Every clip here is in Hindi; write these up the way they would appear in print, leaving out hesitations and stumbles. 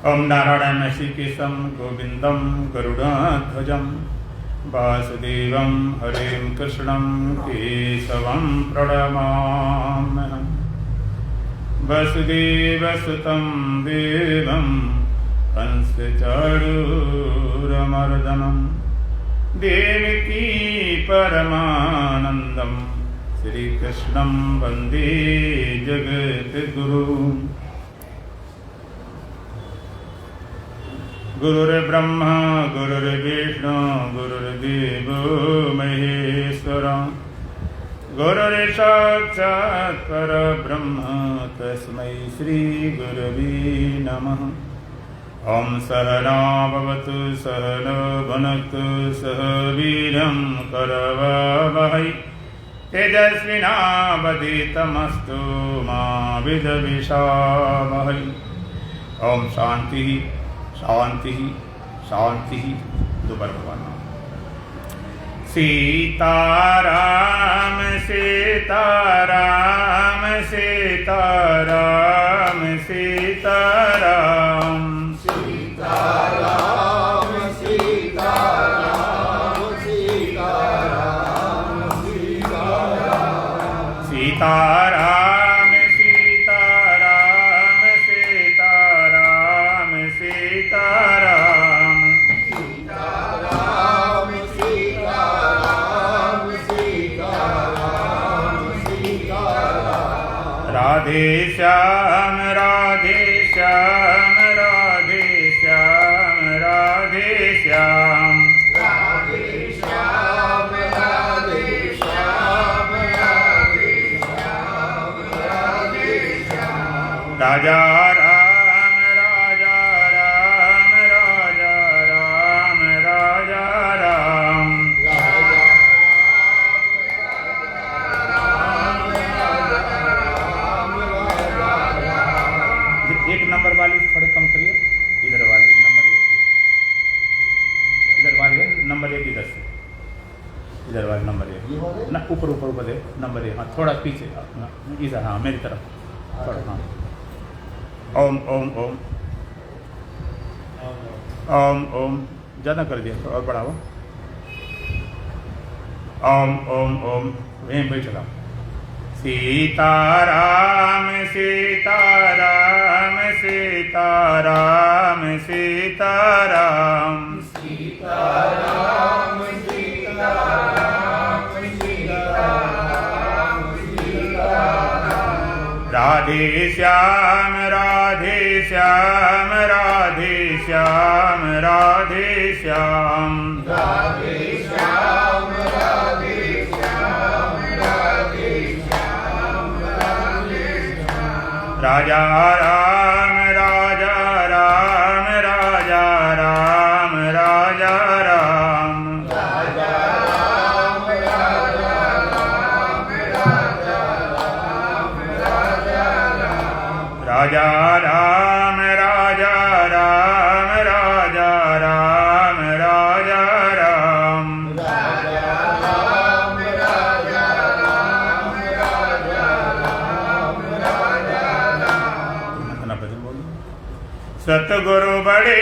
ओम नारायणं ऋषिकेशं गोविंदं गरुडध्वजं वासुदेवं हरिं कृष्णं केशवं प्रणमाम्यहम्। वसुदेवसुतं देवं कंसचाणूरमर्दनं देवकी परमानन्दं श्रीकृष्णं वन्दे जगद्गुरुम्। गुरुर्ब्रह्मा गुरुर्विष्णु गुरुर्देवो महेश्वरः गुरुर्साक्षात् परब्रह्म तस्मै श्री गुरवे नमः। ओम सहना भवतु सहनो भुनक्तु सह वीर्यं करवावहै तेजस्विनावधीतमस्तु मा विद्विषावहै। ओम शांति शांति शांति। दोबारा भगवान सीताराम सीताराम सीताराम सीताराम सीताराम सीताराम सीताराम सीताराम सीताराम सीताराम सीताराम सीताराम सीताराम सीताराम सीताराम सीताराम राधे श्याम राधे श्याम राधे श्याम राधे श्याम राधे श्याम राधे श्याम राधे श्याम राधे श्याम राजा राम राजा राम राजा राम राजा राम एक नंबर वाली थोड़े कम करिए। इधर वाली नंबर एक की, इधर वाली है नंबर एक, इधर से इधर वाली नंबर एक ना, ऊपर ऊपर ऊपर दे नंबर एक। हाँ थोड़ा पीछे इधर, हाँ मेरी तरफ थोड़ा। हाँ ओम ओम ओम ओम ओम ज़्यादा कर दिया और बढ़ाओ। ओम ओम ओम वहीं बैठ चला। सीताराम सीताराम सीताराम सीताराम सीताराम सीताराम सीताराम सीताराम राधे श्याम राधे श्याम राधे श्याम राधे श्याम राधे श्याम राधे श्याम राधे श्याम राधे श्याम राजा राम राजा राम राजा राम राजा राम राजा राम राजा राम राजा राम राजा राम राजा राम राजा राम राजा राम राजा राम राजा राम राजा राम राजा राम राजा राम इतना भजन बोलो। सतगुरु बड़े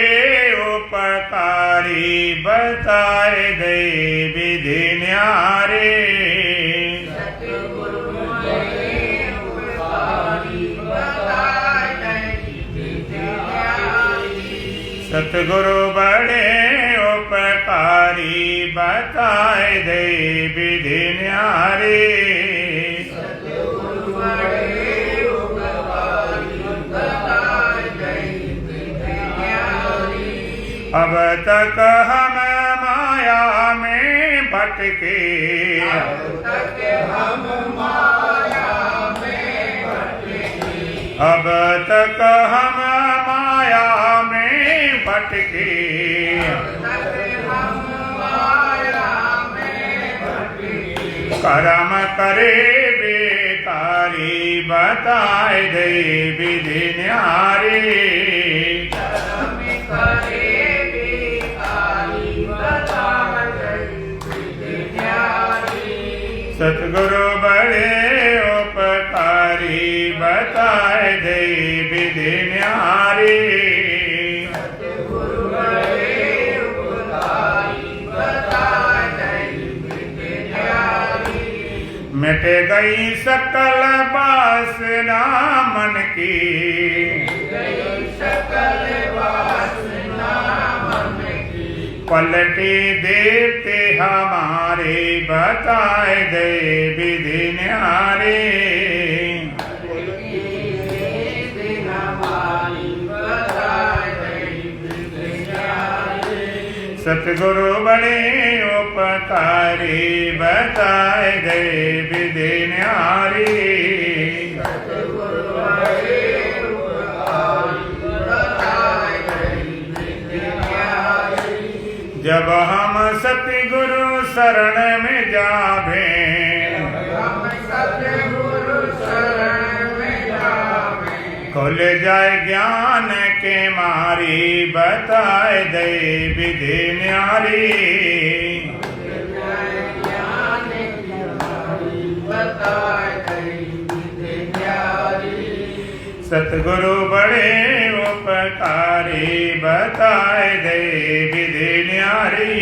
उपकारी बताए दे विधि न्यारे। सतगुरु बड़े उपकारी बताए दे विधि न्यारे। अब तक हम माया में भटके, अब तक हम माया में भटके, अब तक हम माया में भटके। हम माया में भटके कर्म करे बेकारी बताए दे विधि न्यारे। कर्म करे बेकारी बताए दे विधि न्यारे। सतगुरु बड़े उपकारी बताए दे विधि न्यारे। गई सकल वासना मन की, पलटे देते हमारे बताए दे विधि न्यारे। सतगुरु बड़े उपकारी बताए गए विधि न्यारी। जब हम सतगुरु शरण में जावे, खुल जाए ज्ञान के मारी बताए दे विधि न्यारी। सतगुरु बड़े उपकारी बताए दे विधि न्यारी।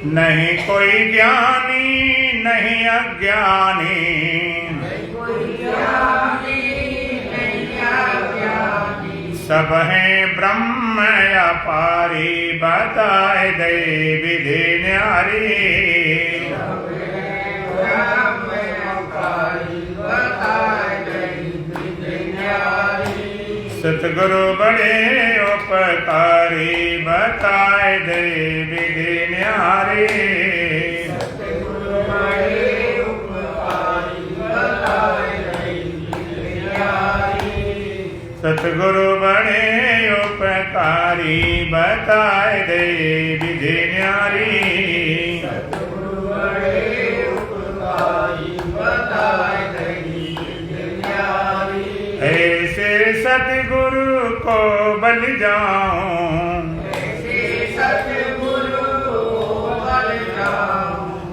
नहीं कोई ज्ञानी नहीं अज्ञानी, सब हैं ब्रह्म अपारी बताए दे विधि न्यारी। सतगुरु बड़े उपकारी बताए दे विधि न्यारी। सतगुरु बड़े उपकारी बताए दे विधि न्यारी। ऐसे सतगुरु को बल जाऊं,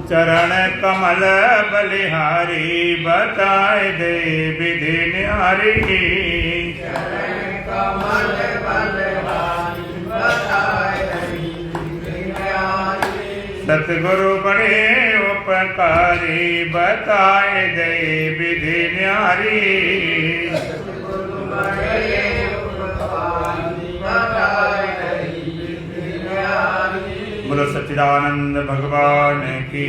चरण कमल बलिहारी बताए दे विधि न्यारी। सतगुरु बड़े उपकारी बताए दे विधि न्यारी। बोलो सच्चिदानंद भगवान की,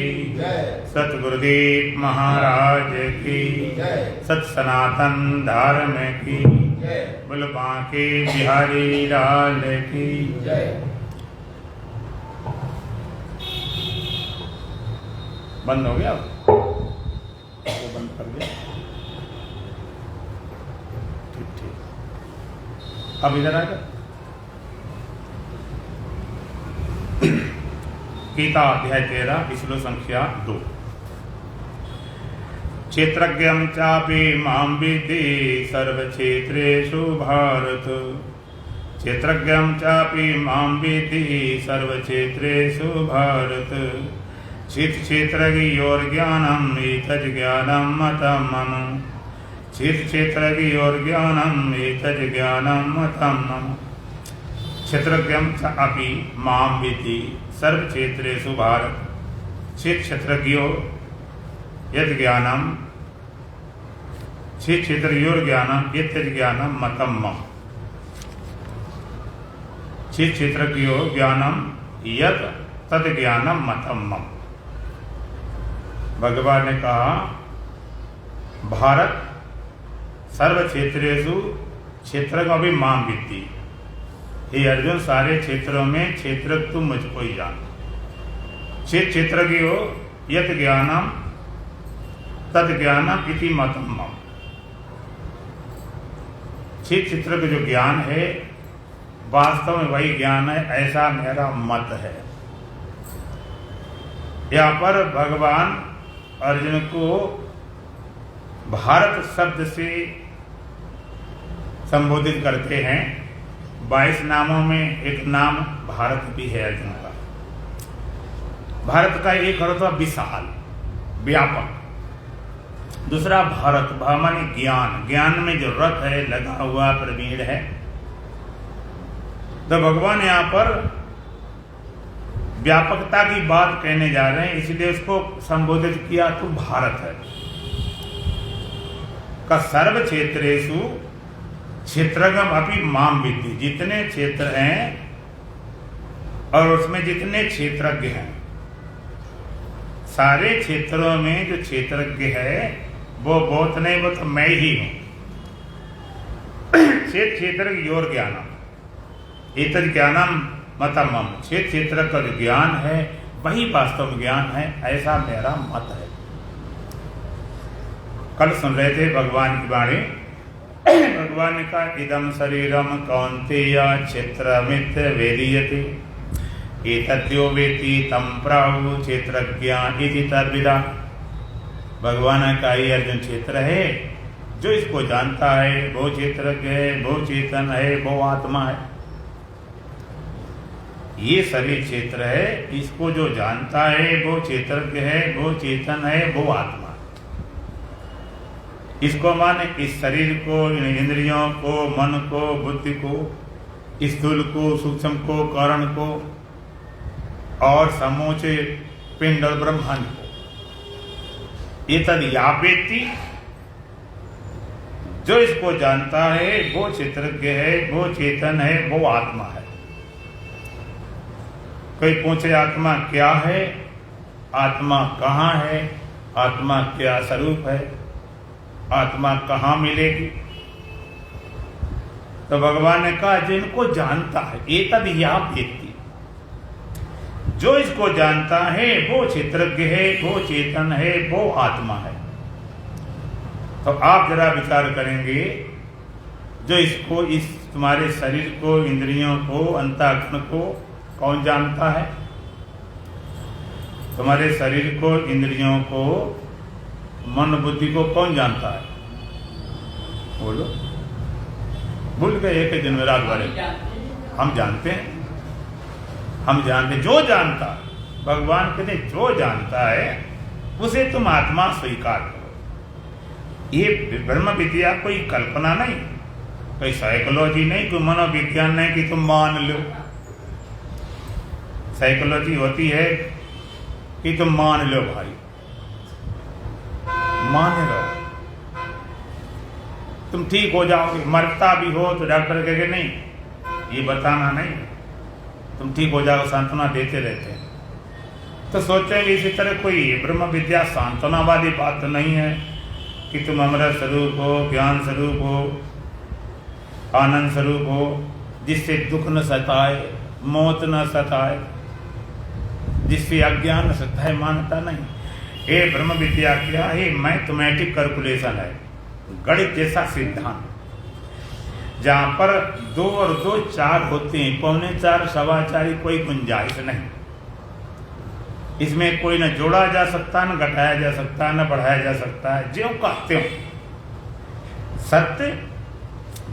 सतगुरुदेव महाराज की, सत सनातन धर्म की, बोलो बांके बिहारी लाल की। बंद हो गया, वो बंद कर दिया। ठीक ठीक, अब इधर आएगा। गीता अध्याय 13 श्लोक संख्या 2। क्षेत्रज्ञं चापि मां विद्धि सर्वक्षेत्रेषु भारत। क्षेत्रज्ञं चापि मां विद्धि सर्वक्षेत्रेषु भारत। क्षेत्रज्ञयोर्ज्ञानम् एतज्ज्ञानं मतं मम। क्षेत्रज्ञयोर्ज्ञानम् एतज्ज्ञानं मतं मम। क्षेत्रज्ञं चापि मां विद्धि सर्वक्षेत्रेषु भारत। क्षेत्रज्ञो यद् ज्ञानं, क्षेत्रज्ञयोर्ज्ञानं एतज्ज्ञानं मतं मम। क्षेत्रज्ञयो ज्ञानं यत् तद्ज्ञानं मतं मम। भगवान ने कहा भारत सर्व क्षेत्रेषु क्षेत्रज्ञ भी मां विद्धि। हे अर्जुन, सारे क्षेत्रों में क्षेत्र तुम मुझको ही जान। क्षेत्रज्ञो यत् ज्ञानम तद ज्ञानम इति मतम मम। क्षेत्र का जो ज्ञान है वास्तव में वही ज्ञान है, ऐसा मेरा मत है। यहाँ पर भगवान अर्जुन को भारत शब्द से संबोधित करते हैं। 22 नामों में एक नाम भारत भी है अर्जुन का। भारत का एक अर्थ हुआ विशाल, व्यापक। दूसरा भारत, माने ज्ञान, ज्ञान में जो रथ है लगा हुआ प्रवीण है। तो भगवान यहाँ पर व्यापकता की बात कहने जा रहे हैं, इसलिए उसको संबोधित किया तो भारत है का सर्व क्षेत्रेषु क्षेत्रगम अपि माम विद्धि। जितने क्षेत्र हैं और उसमें जितने क्षेत्रज्ञ हैं, सारे क्षेत्रों में जो क्षेत्रज्ञ है वो बहुत नहीं, वो तो मैं ही हूं। क्षेत्र योर ज्ञानम एतद ज्ञानम मतम मम। क्षेत्र का जो ज्ञान है वही वास्तव ज्ञान है, ऐसा मेरा मत है। कल सुन रहे थे भगवान की वाणी। भगवान का इदम शरीरम कौन्तेय क्षेत्रमित वेदीयते एतद्यो वेति तम प्राहु क्षेत्रज्ञ इति तद्विदा। भगवान का ये अर्जुन क्षेत्र है, जो इसको जानता है वो क्षेत्रज्ञ है, वो चेतन है, वो आत्मा है। ये शरीर क्षेत्र है, इसको जो जानता है वो क्षेत्रज्ञ है, वो चेतन है, वो आत्मा। इसको माने इस शरीर को, इंद्रियों को, मन को, बुद्धि को, स्थूल को, सूक्ष्म को, कारण को और समूचे पिंड और ब्रह्मांड को। ये तद यापेति, जो इसको जानता है वो क्षेत्रज्ञ है, वो चेतन है, वो आत्मा है। कोई पूछे आत्मा क्या है, आत्मा कहाँ है, आत्मा क्या स्वरूप है, आत्मा कहाँ मिलेगी? तो भगवान ने कहा जिनको जानता है, एतद यापेति, जो इसको जानता है वो क्षेत्रज्ञ है, वो चेतन है, वो आत्मा है। तो आप जरा विचार करेंगे, जो इसको, इस तुम्हारे शरीर को, इंद्रियों को, अंतःकरण को कौन जानता है? तुम्हारे शरीर को, इंद्रियों को, मन बुद्धि को कौन जानता है? बोलो। भूल गए एक दिन में रात भरे। हम जानते हैं, हम जानते, जो जानता, भगवान कहते जो जानता है उसे तुम आत्मा स्वीकार करो। ये ब्रह्म विद्या कोई कल्पना नहीं, कोई साइकोलॉजी नहीं, कोई मनोविज्ञान नहीं कि तुम मान लो। साइकोलॉजी होती है कि तुम मान लो भाई, मान लो तुम ठीक हो जाओगे। मरता भी हो तो डॉक्टर कहेंगे नहीं, ये बताना नहीं, तुम ठीक हो जाओगे, सांत्वना देते रहते हैं। तो सोचेंगे इसी तरह कोई ब्रह्म विद्या सांत्वना वाली बात तो नहीं है कि तुम अमृत स्वरूप हो, ज्ञान स्वरूप हो, आनंद स्वरूप हो, जिससे दुख न सताए, मौत न सताए, जिससे अज्ञान न सताए, मानता नहीं। ये ब्रह्म विद्या क्या है? मैथमेटिक कैलकुलेशन है, गणित जैसा सिद्धांत, जहां पर 2 और 2 4 होते हैं, 4.25 4.25 कोई गुंजाइश नहीं। इसमें कोई न जोड़ा जा सकता, न घटाया जा सकता, न बढ़ाया जा सकता है। ज्यों कहते हो सत्य,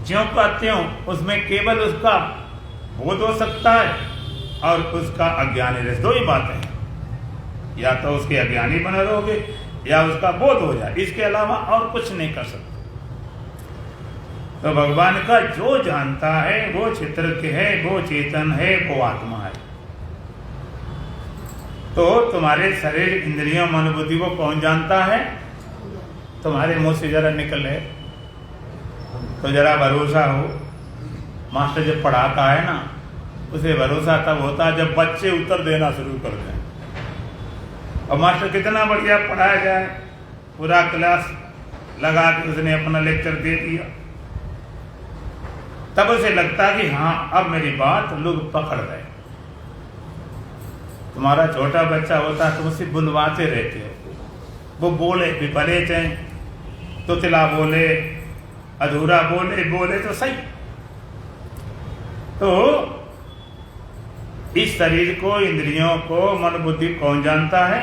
ज्यों कहते हो उसमें केवल उसका बोध हो सकता है और उसका अज्ञानी रह। 2 ही बातें हैं, या तो उसके अज्ञानी बने रहोगे या उसका बोध हो जाए, इसके अलावा और कुछ नहीं कर सकते। तो भगवान का जो जानता है वो क्षेत्रज्ञ है, वो चेतन है, वो आत्मा है। तो तुम्हारे शरीर, इंद्रियों, मन बुद्धि को कौन जानता है? तुम्हारे मुंह से जरा निकले तो जरा भरोसा हो। मास्टर जब पढ़ाता है ना, उसे भरोसा तब होता है जब बच्चे उत्तर देना शुरू कर दें। और मास्टर कितना बढ़िया पढ़ाया जाए, पूरा क्लास लगा के उसने अपना लेक्चर दे दिया, तब उसे लगता कि हाँ अब मेरी बात लोग पकड़ गए। तुम्हारा छोटा बच्चा होता है, तुम उसे बुलवाते रहते हो, वो बोले भी भले चाहे तुतला बोले, अधूरा बोले, बोले तो सही। तो इस शरीर को, इंद्रियों को, मन बुद्धि कौन जानता है?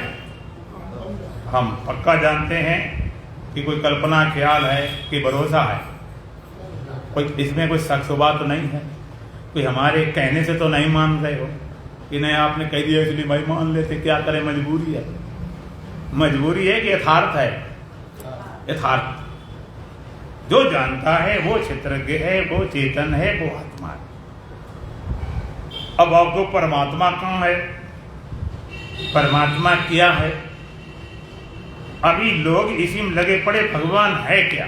हम पक्का जानते हैं कि कोई कल्पना ख्याल है कि भरोसा है, कोई इसमें कोई शक शुबा तो नहीं है, कोई हमारे कहने से तो नहीं मान रहे हो कि नहीं आपने कह दिया इसलिए भाई मान लेते, क्या करें, मजबूरी है। मजबूरी है कि यथार्थ है, यथार्थ। जो जानता है वो क्षेत्रज्ञ है, वो चेतन है, वो आत्मा है। अब आपको परमात्मा कहाँ है, परमात्मा क्या है? अभी लोग इसी में लगे पड़े भगवान है क्या।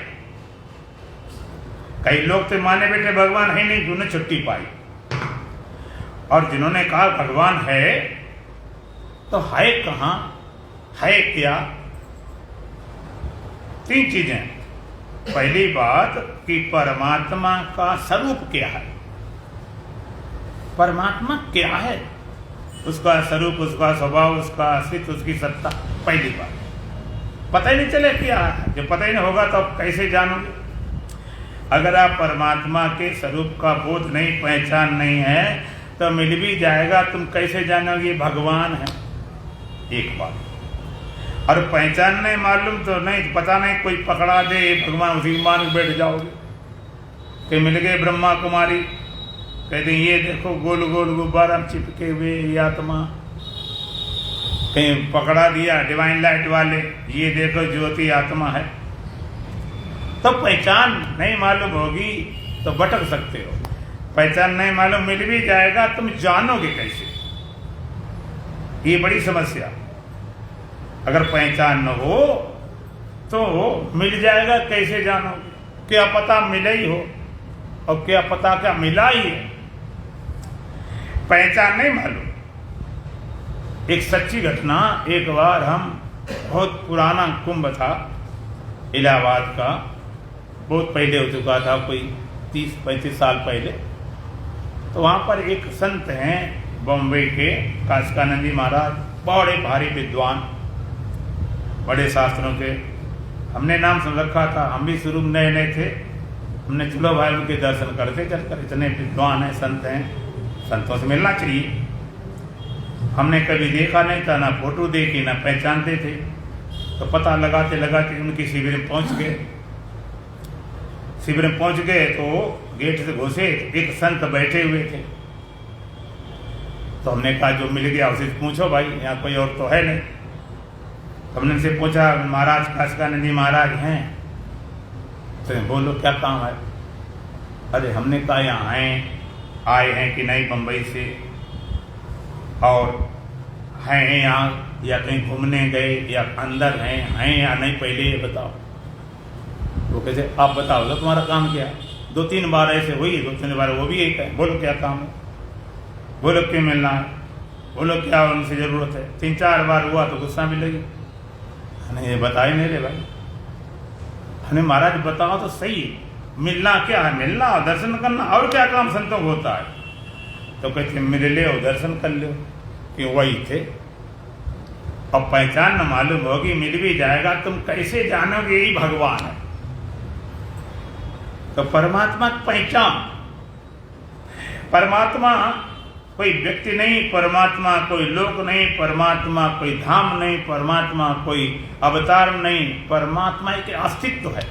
कई लोग तो माने बैठे भगवान है नहीं, जिन्होंने छुट्टी पाई, और जिन्होंने कहा भगवान है तो है कहाँ, है क्या? तीन चीजें। पहली बात कि परमात्मा का स्वरूप क्या है, परमात्मा क्या है, उसका स्वरूप, उसका स्वभाव, उसका अस्तित्व, उसकी सत्ता। पहली बात पता ही नहीं चले क्या है। जब पता ही नहीं होगा तो आप कैसे जानोगे? अगर आप परमात्मा के स्वरूप का बोध नहीं, पहचान नहीं है, तो मिल भी जाएगा, तुम कैसे जानोगे भगवान है? एक बात। और पहचान नहीं मालूम तो नहीं, पता नहीं, कोई पकड़ा दे भगवान, उसी मान के बैठ जाओगे। कि मिल गए ब्रह्मा कुमारी, कहते ये देखो गोल गोल गुब्बारा चिपके हुए ये आत्मा, कहीं पकड़ा दिया डिवाइन लाइट वाले, ये देखो ज्योति आत्मा है। तो पहचान नहीं मालूम होगी तो भटक सकते हो। पहचान नहीं मालूम मिल भी जाएगा, तुम जानोगे कैसे? ये बड़ी समस्या। अगर पहचान न हो तो मिल जाएगा कैसे जानोगे? क्या पता मिले ही हो, और क्या पता क्या मिला ही है। पहचान नहीं मालूम। एक सच्ची घटना, एक बार हम, बहुत पुराना कुंभ था इलाहाबाद का, बहुत पहले हो चुका था, कोई 30-35 साल पहले। तो वहाँ पर एक संत हैं बॉम्बे के, काशिकानंद जी महाराज, बड़े भारी विद्वान, बड़े शास्त्रों के। हमने नाम सुन रखा था, हम भी शुरू में नए नए थे। हमने चलो भाई उनके दर्शन करते चलकर, इतने विद्वान हैं, संत हैं, संतों से मिलना चाहिए। हमने कभी देखा नहीं था, ना फोटो देखी, ना पहचानते थे। तो पता लगाते लगाते उनकी शिविर में पहुंच गए। शिविर में पहुंच गए तो गेट से घुसे, एक संत बैठे हुए थे। तो हमने कहा जो मिल गया उसे पूछो भाई, यहाँ कोई और तो है नहीं। तो हमने उनसे पूछा, महाराज काशिकानंद जी महाराज हैं? तो बोलो क्या काम है? अरे हमने कहा यहाँ आए हैं कि नहीं बम्बई से, और हैं यहाँ या कहीं घूमने गए, या अंदर हैं या नहीं, पहले ये बताओ। वो कहते आप बताओ तो तुम्हारा काम क्या है? 2-3 बार ऐसे हुई, 2-3 बार वो भी यही कहे, बोलो क्या काम है, बोलो क्यों मिलना है, बोलो क्या उनसे ज़रूरत है। 3-4 बार हुआ तो गुस्सा भी लगी, नहीं ये बता ही नहीं रहे भाई। हमने महाराज बताओ तो सही, मिलना क्या है? मिलना और दर्शन करना, और क्या काम संतों को होता है? तो कहते मिल ले और दर्शन कर लो, कि वही थे। अब पहचान न मालूम होगी, मिल भी जाएगा, तुम कैसे जानोगे यही भगवान है? तो परमात्मा पहचान, परमात्मा कोई व्यक्ति नहीं, परमात्मा कोई लोक नहीं, परमात्मा कोई धाम नहीं, परमात्मा कोई अवतार नहीं, परमात्मा एक अस्तित्व है,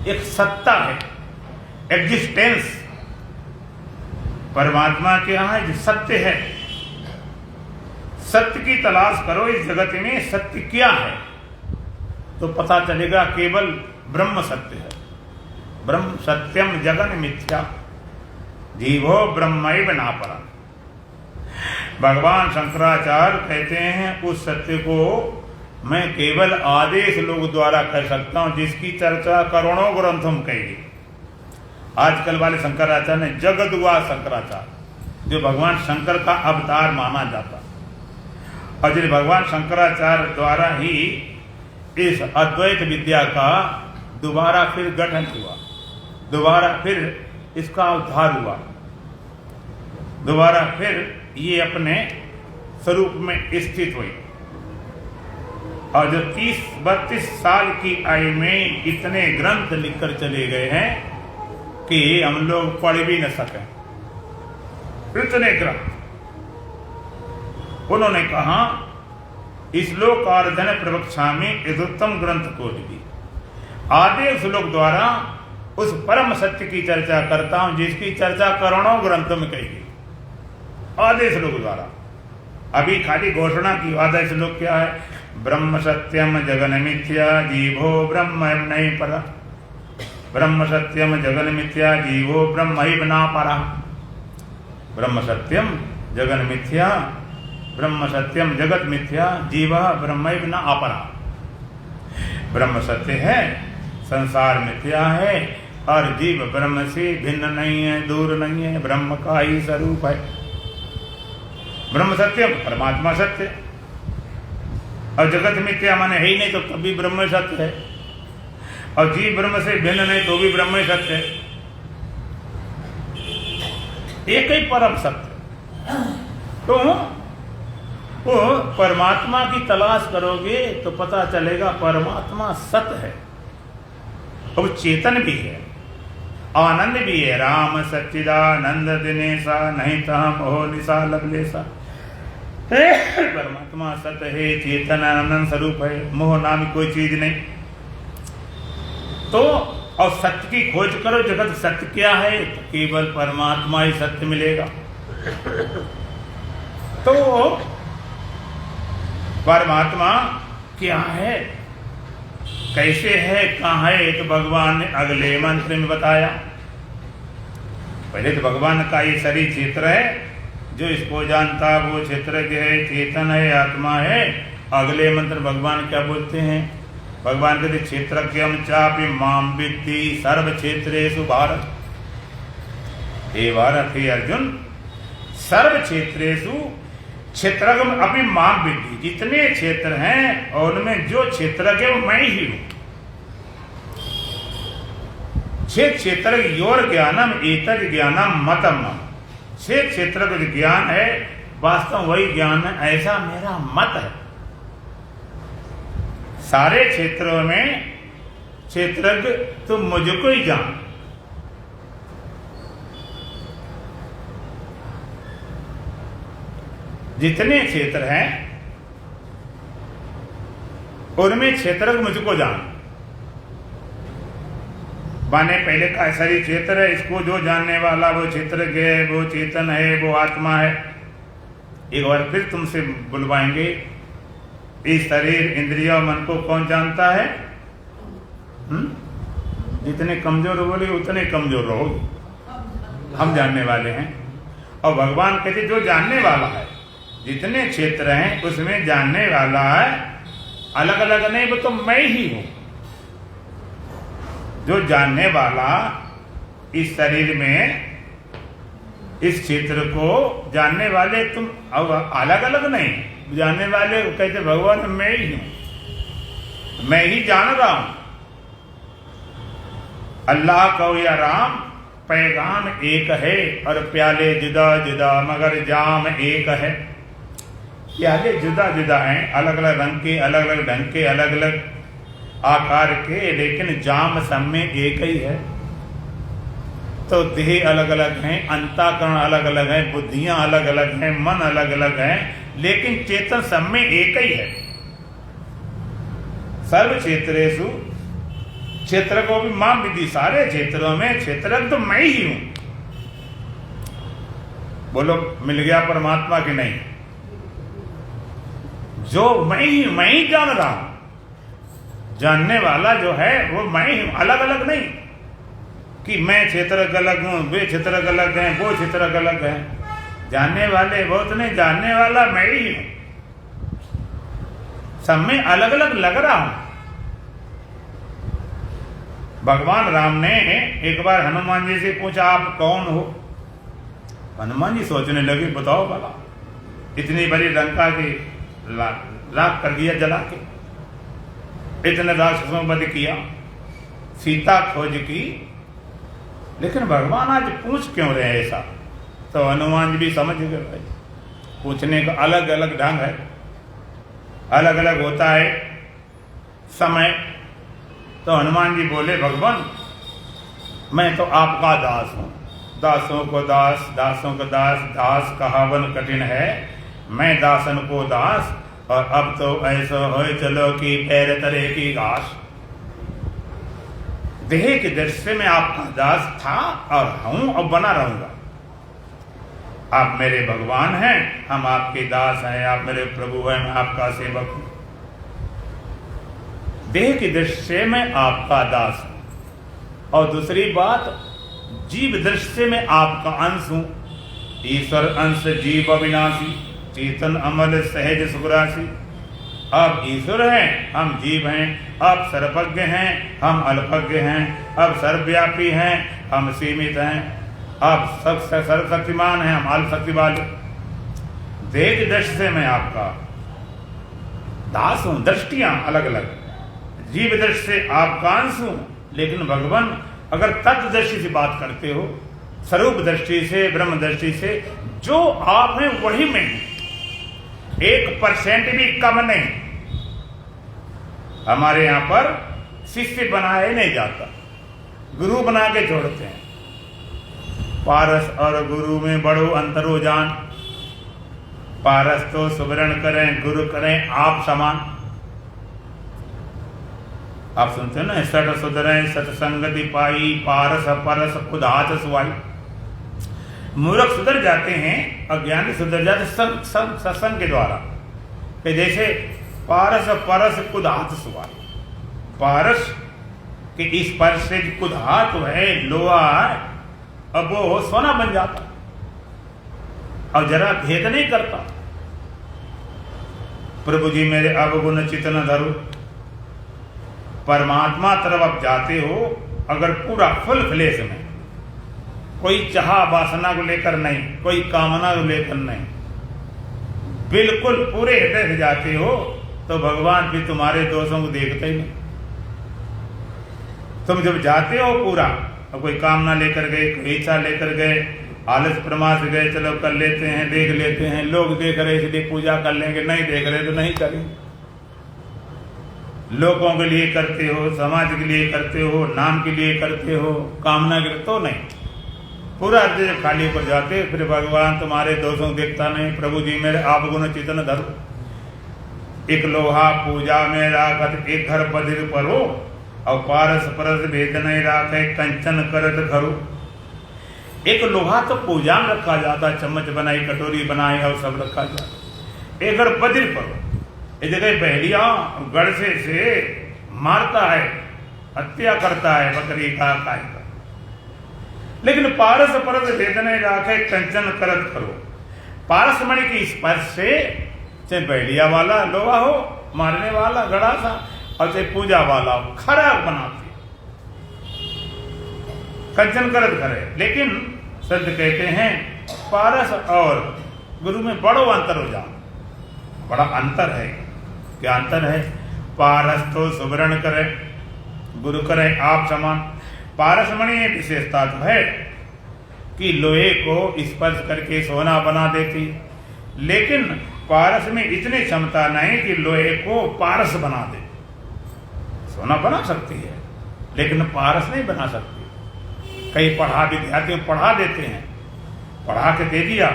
एक सत्ता है, एग्जिस्टेंस। परमात्मा के यहाँ जो सत्य है, सत्य की तलाश करो इस जगत में, सत्य क्या है तो पता चलेगा केवल ब्रह्म सत्य है। ब्रह्म सत्यम जगन मिथ्या, जीवो ब्रह्मैव नापरा। भगवान शंकराचार्य कहते हैं उस सत्य को मैं केवल आदेश लोग द्वारा कह सकता हूं, जिसकी चर्चा करोड़ों ग्रंथों में कही गई। आजकल वाले शंकराचार्य ने जगद्गुआ शंकराचार्य, जो भगवान शंकर का अवतार माना जाता, और जिस भगवान शंकराचार्य द्वारा ही इस अद्वैत विद्या का दोबारा फिर गठन हुआ, दोबारा फिर इसका उद्धार हुआ, दोबारा फिर ये अपने स्वरूप में स्थित हुई। और जो 30-32 साल की आयु में इतने ग्रंथ लिखकर चले गए हैं कि हम लोग पढ़ भी न सके, इतने ग्रंथ। उन्होंने कहा श्लोकार्धन प्रवक्ष्यामि यदुत्तम ग्रंथ कोटि, आधे श्लोक द्वारा उस परम सत्य की चर्चा करता हूं जिसकी चर्चा करोड़ों ग्रंथों में कही गई, आधे श्लोक द्वारा। अभी खाली घोषणा की, आधे श्लोक क्या है? ब्रह्म सत्यम जगन मिथ्या जीवो ब्रह्म नहीं परा, ब्रह्म सत्यम जगन मिथ्या जीवो ब्रह्म ही बना परा। ब्रह्म सत्यम जगन मिथ्या, ब्रह्म सत्यम जगत मिथ्या, जीवा ब्रह्मैव न अपरा। ब्रह्म सत्य है, संसार मिथ्या है, और जीव ब्रह्म से भिन्न नहीं है, दूर नहीं है, ब्रह्म का ही स्वरूप है। ब्रह्म सत्यम, परमात्मा सत्य, और जगत मिथ्या माने है ही नहीं, तो तभी ब्रह्म सत्य है, और जीव ब्रह्म से भिन्न नहीं तो भी ब्रह्म सत्य है। एक ही परम सत्य। तो वो परमात्मा की तलाश करोगे तो पता चलेगा परमात्मा सत्य है, और चेतन भी है, आनंद भी है। राम सच्चिदानंद दिनेशा, नहीं तहम हो निशा लवलेशा। परमात्मा सत्य है, चेतन आनंद स्वरूप है, मोह नाम कोई चीज नहीं। तो और सत्य की खोज करो, जगत सत्य क्या है, तो केवल परमात्मा ही सत्य मिलेगा। तो परमात्मा क्या है, कैसे है, कहाँ है, तो भगवान ने अगले मंत्र में बताया। पहले तो भगवान का ये शरीर क्षेत्र है, जो इसको जानता वो क्षेत्रज्ञ है, चेतन है, आत्मा है। अगले मंत्र भगवान क्या बोलते हैं, भगवान कहते क्षेत्रज्ञम चापि माम विद्धि सर्व क्षेत्रेषु भारत। हे भारत, हे अर्जुन, सर्व क्षेत्रेषु क्षेत्रज्ञ अपि माम विद्धि। जितने क्षेत्र हैं और उनमें जो क्षेत्रज्ञ वो मैं ही हूं। क्षेत्र योर ज्ञानम एतद ज्ञानम मतम। क्षेत्र का जो ज्ञान है वास्तव वही ज्ञान है, ऐसा मेरा मत है। सारे क्षेत्रों में क्षेत्रज्ञ तुम मुझको ही जान। जितने क्षेत्र हैं उनमें क्षेत्रज्ञ मुझको जान। माने पहले का शरीर क्षेत्र है, इसको जो जानने वाला वो क्षेत्रज्ञ है, वो चेतन है, वो आत्मा है। एक बार फिर तुमसे बुलवाएंगे, इस शरीर इंद्रिया मन को कौन जानता है? जितने कमजोर बोले उतने कमजोर रहोगे, हम जानने वाले हैं। और भगवान कहते जो जानने वाला है, जितने क्षेत्र हैं उसमें जानने वाला है, अलग अलग नहीं, वो तो मैं ही हूं। जो जानने वाला इस शरीर में, इस क्षेत्र को जानने वाले तुम अब अलग अलग नहीं, जानने वाले कहते भगवान मैं ही हूं, मैं ही जान रहा हूं। अल्लाह कहो या राम, पैगाम एक है और प्याले जुदा जुदा मगर जाम एक है। प्याले जुदा जुदा हैं, अलग अलग रंग के, अलग अलग ढंग के, अलग अलग आकार के, लेकिन जाम सब में एक ही है। तो देह अलग अलग हैं, अंतःकरण अलग अलग है, बुद्धियां अलग अलग हैं, मन अलग अलग है, लेकिन चेतन सब में एक ही है। सर्व क्षेत्रेषु क्षेत्र को भी मां विधि, सारे क्षेत्रों में क्षेत्र तो मैं ही हूं। बोलो मिल गया परमात्मा की नहीं? जो मैं ही जान रहा हूं, जानने वाला जो है वो मैं ही हूं, अलग अलग नहीं कि मैं क्षेत्र अलग हूं, वे क्षेत्र अलग हैं, वो क्षेत्र अलग है। जानने वाले बहुत नहीं, जानने वाला मैं ही हूं, सब में अलग अलग लग रहा हूं। भगवान राम ने एक बार हनुमान जी से पूछा आप कौन हो? हनुमान जी सोचने लगे, बताओ भला, इतनी बड़ी लंका की राख कर दिया जला के, इतने राक्षसों को वध किया, सीता खोज की, लेकिन भगवान आज पूछ क्यों रहे ऐसा? तो हनुमान जी भी समझ गए भाई, पूछने का अलग अलग ढंग है, अलग अलग होता है समय। तो हनुमान जी बोले भगवान मैं तो आपका दास हूं, दासों को दास, दासों को दास, दास कहावन कठिन है, मैं दासन को दास, और अब तो ऐसा हो चलो कि पैर तरे की घास। देह की दृष्टि में आपका दास था और हूं और बना रहूंगा। आप मेरे भगवान हैं, हम आपके दास हैं, आप मेरे प्रभु हैं, मैं आपका सेवक हूं। देह की दृष्टि में आपका दास हूं, और दूसरी बात जीव दृष्टि में आपका अंश हूं। ईश्वर अंश जीव अविनाशी, चेतन अमल सहज सुखराशि। आप ईश्वर हैं, हम जीव हैं। आप सर्वज्ञ हैं, हम अल्पज्ञ हैं। आप सर्वव्यापी हैं, हम सीमित हैं। आप सर्वशक्तिमान हैं, हम अल्पशक्ति वाले। देख दृष्टि से मैं आपका दास हूं। दृष्टियां अलग अलग, जीव दृष्टि से आपका अंश हूं। लेकिन भगवान अगर तत्व दृष्टि से बात करते हो, स्वरूप दृष्टि से, ब्रह्म दृष्टि से, जो आप हैं वही मैं हूं, 1% भी कम नहीं। हमारे यहां पर शिष्य बनाया ही नहीं जाता, गुरु बना के छोड़ते हैं। पारस और गुरु में बड़ो अंतर हो जान। पारस तो सुवर्ण करें, गुरु करें आप समान। आप सुनते हो ना, सठ सुधरें सत्संगति पाई, पारस परस खुद हाथ सुवाई। मूर्ख सुधर जाते हैं, अज्ञानी सुधर जाते सत्संग के द्वारा। जैसे पारस परस खुद हाथ सुवाई। पारस के इस स्पर्श से खुद हाथ है, लोहा है, अब वो सोना बन जाता और जरा भेद नहीं करता। प्रभु जी मेरे अवगुण चितन धरो। परमात्मा तरफ आप जाते हो अगर पूरा फुल फ्लेश में, कोई चाह वासना को लेकर नहीं, कोई कामना को लेकर नहीं, बिल्कुल पूरे हृदय से जाते हो, तो भगवान भी तुम्हारे दोषों को देखते ही नहीं। तुम जब जाते हो पूरा, और कोई कामना लेकर गए, कोई इच्छा लेकर गए, आलस प्रमाद से गए, चलो कर लेते हैं, देख लेते हैं, लोग देख रहे इसलिए पूजा कर लेंगे, नहीं देख रहे तो नहीं करेंगे। लोगों के लिए करते हो, समाज के लिए करते हो, नाम के लिए करते हो, कामना के लिए तो नहीं। पूरा हृदय जब खाली पर जाते, फिर भगवान तुम्हारे दोषों को देखता नहीं। प्रभु जी मेरे आप गुण चितन धरो। एक लोहा पूजा में राखत, एक घर बधिर पर हो, और पारस परस भेद नहीं राखे, कंचन करत घरो। एक लोहा तो पूजा में रखा जाता, चम्मच बनाई, कटोरी बनाई और सब रखा जाता। एक घर बधिर पर हो, ये जगह बहलिया गढ़ से मारता है, हत्या करता है बकरी का, गाय का। लेकिन पारस परस भेद नहीं राखे, कंचन करत करो। पारस मणि की स्पर्श से, चाहे बहलिया वाला लोहा हो, मारने वाला गड़ा सा, और चाहे पूजा वाला हो, खरा बनाते, कंचन करत करे। लेकिन संत कहते हैं पारस और गुरु में बड़ो अंतर हो जा। बड़ा अंतर है। क्या अंतर है? पारस तो सुवर्ण करे, गुरु करे आप समान। पारस मणि ये विशेषता तो है कि लोहे को स्पर्श करके सोना बना देती, लेकिन पारस में इतनी क्षमता नहीं कि लोहे को पारस बना दे। सोना बना सकती है, लेकिन पारस नहीं बना सकती। कई विद्यार्थी पढ़ा देते हैं, पढ़ा के दे दिया,